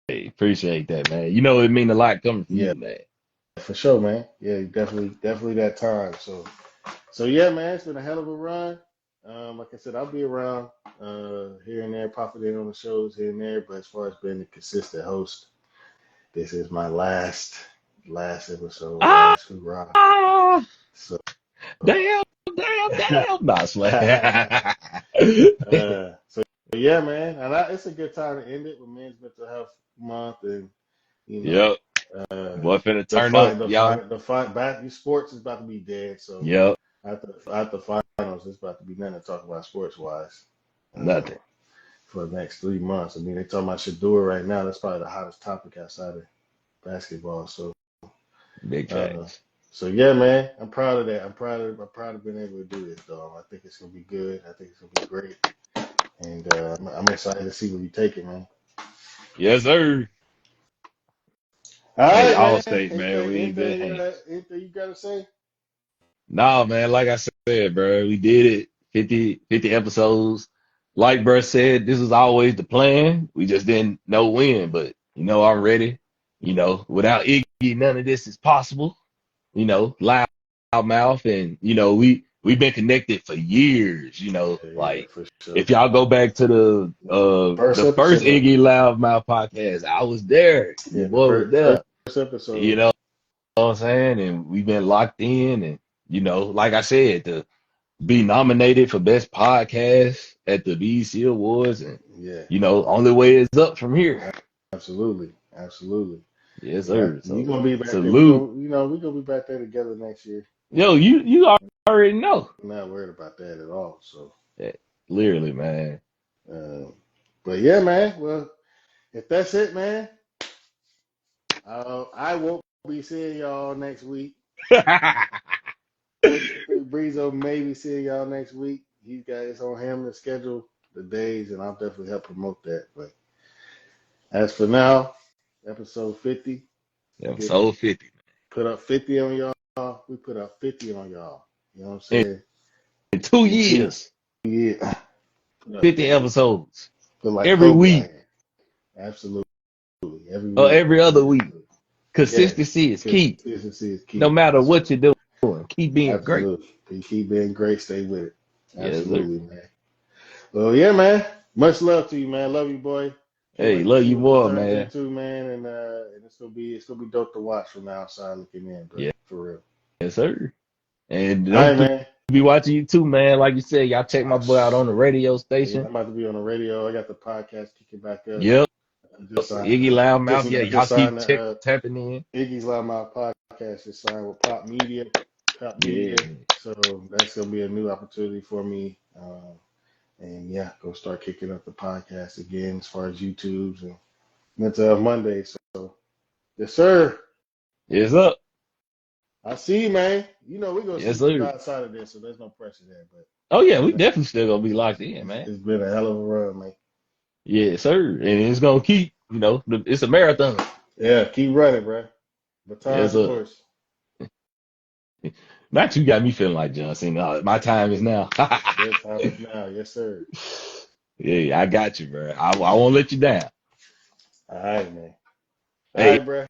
Hey, appreciate that, man. You know it mean a lot coming from you, man. For sure, man. Yeah, definitely that time. So yeah, man, it's been a hell of a run. Like I said, I'll be around here and there, popping in on the shows here and there. But as far as being a consistent host, this is my last episode. Last hoorah. So Damn. Nah, so yeah, man, and it's a good time to end it with Men's Mental Health Month, and Yep. Boy, finna turn up, y'all. The fight back. Sports is about to be dead. So Yep. after finals, it's about to be nothing to talk about sports wise. Nothing. For the next 3 months. I mean, they talking about Shador right now. That's probably the hottest topic outside of basketball. So Big facts. So yeah, man, I'm proud of that. I'm proud of being able to do this, dog. I think it's gonna be good. I think it's gonna be great, and I'm excited to see where you take it, man. Yes, sir. All Hey, right, all man. state, man. We in good hands. Anything you gotta say? Nah, man. Like I said, bro, we did it. 50 episodes. Like bro said, this was always the plan. We just didn't know when, but I'm ready. Without Iggy, none of this is possible. Loud mouth, and we've been connected for years. Like for sure. if y'all go back to the first Iggy Loudmouth podcast, I was there. Yeah, The boy was there. First episode. You know what I'm saying? And we've been locked in, and like I said, to be nominated for best podcast at the BEC Awards, and only way is up from here. Absolutely. Yes, sir. So, you're gonna be back salute. there. We're gonna be back there together next year. Yo, you already know. I'm not worried about that at all. So Yeah, clearly, man. But yeah, man. Well, if that's it, man, I won't be seeing y'all next week. Breezo may be seeing y'all next week. He's got it's on him to schedule the days, and I'll definitely help promote that. But as for now, episode 50. Episode 50. Put up 50 on y'all. We put up 50 on y'all. You know what I'm saying? In 2 years. Yeah. 50 episodes. Like every week. Absolutely. Every week. Or every other week. Consistency is key. Consistency is key. No matter what you're doing. Keep being great. Keep being great. Stay with it. Absolutely, man. Well, yeah, man. Much love to you, man. Love you, boy. Hey, love you more, man. Too, man, and it's gonna be dope to watch from the outside looking in, bro. Yeah, for real. Yes, sir. And man, be watching you too, man. Like you said, y'all check my boy out on the radio station. Yeah, I'm about to be on the radio. I got the podcast kicking back up. Yep. Iggy Loudmouth. Yeah, y'all keep tapping in. Iggy's Loudmouth podcast is signed with Pop Media. So that's gonna be a new opportunity for me. And yeah, go start kicking up the podcast again as far as YouTube's and Mental Health Monday. So yes, sir. It's up. I see you, man. we're gonna see Yes, people sir. outside of this, so there's no pressure there. But Oh yeah, it's we been definitely still gonna be locked in, man. it's been a hell of a run, man. Yes, sir. And it's gonna keep, it's a marathon. Yeah, keep running, bro. Yes, Baton's sir. yours. Not you got me feeling like John Cena. My time is now. Your time is now. Yes, sir. Yeah, I got you, bro. I won't let you down. All right, man. All Hey, right, bro.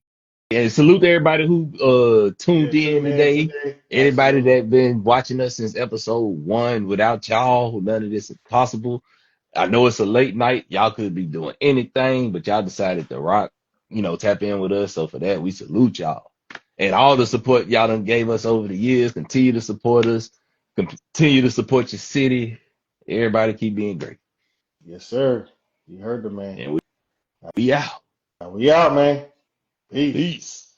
and salute to everybody who Yeah, tuned in tune in today. today. Anybody Absolutely. that been watching us since episode 1. Without y'all, none of this is possible. I know it's a late night. Y'all could be doing anything, but y'all decided to rock, tap in with us. So for that, we salute y'all. And all the support y'all done gave us over the years. Continue to support us. Continue to support your city. Everybody keep being great. Yes, sir. You heard the man. And we out. We out, man. Peace. Peace.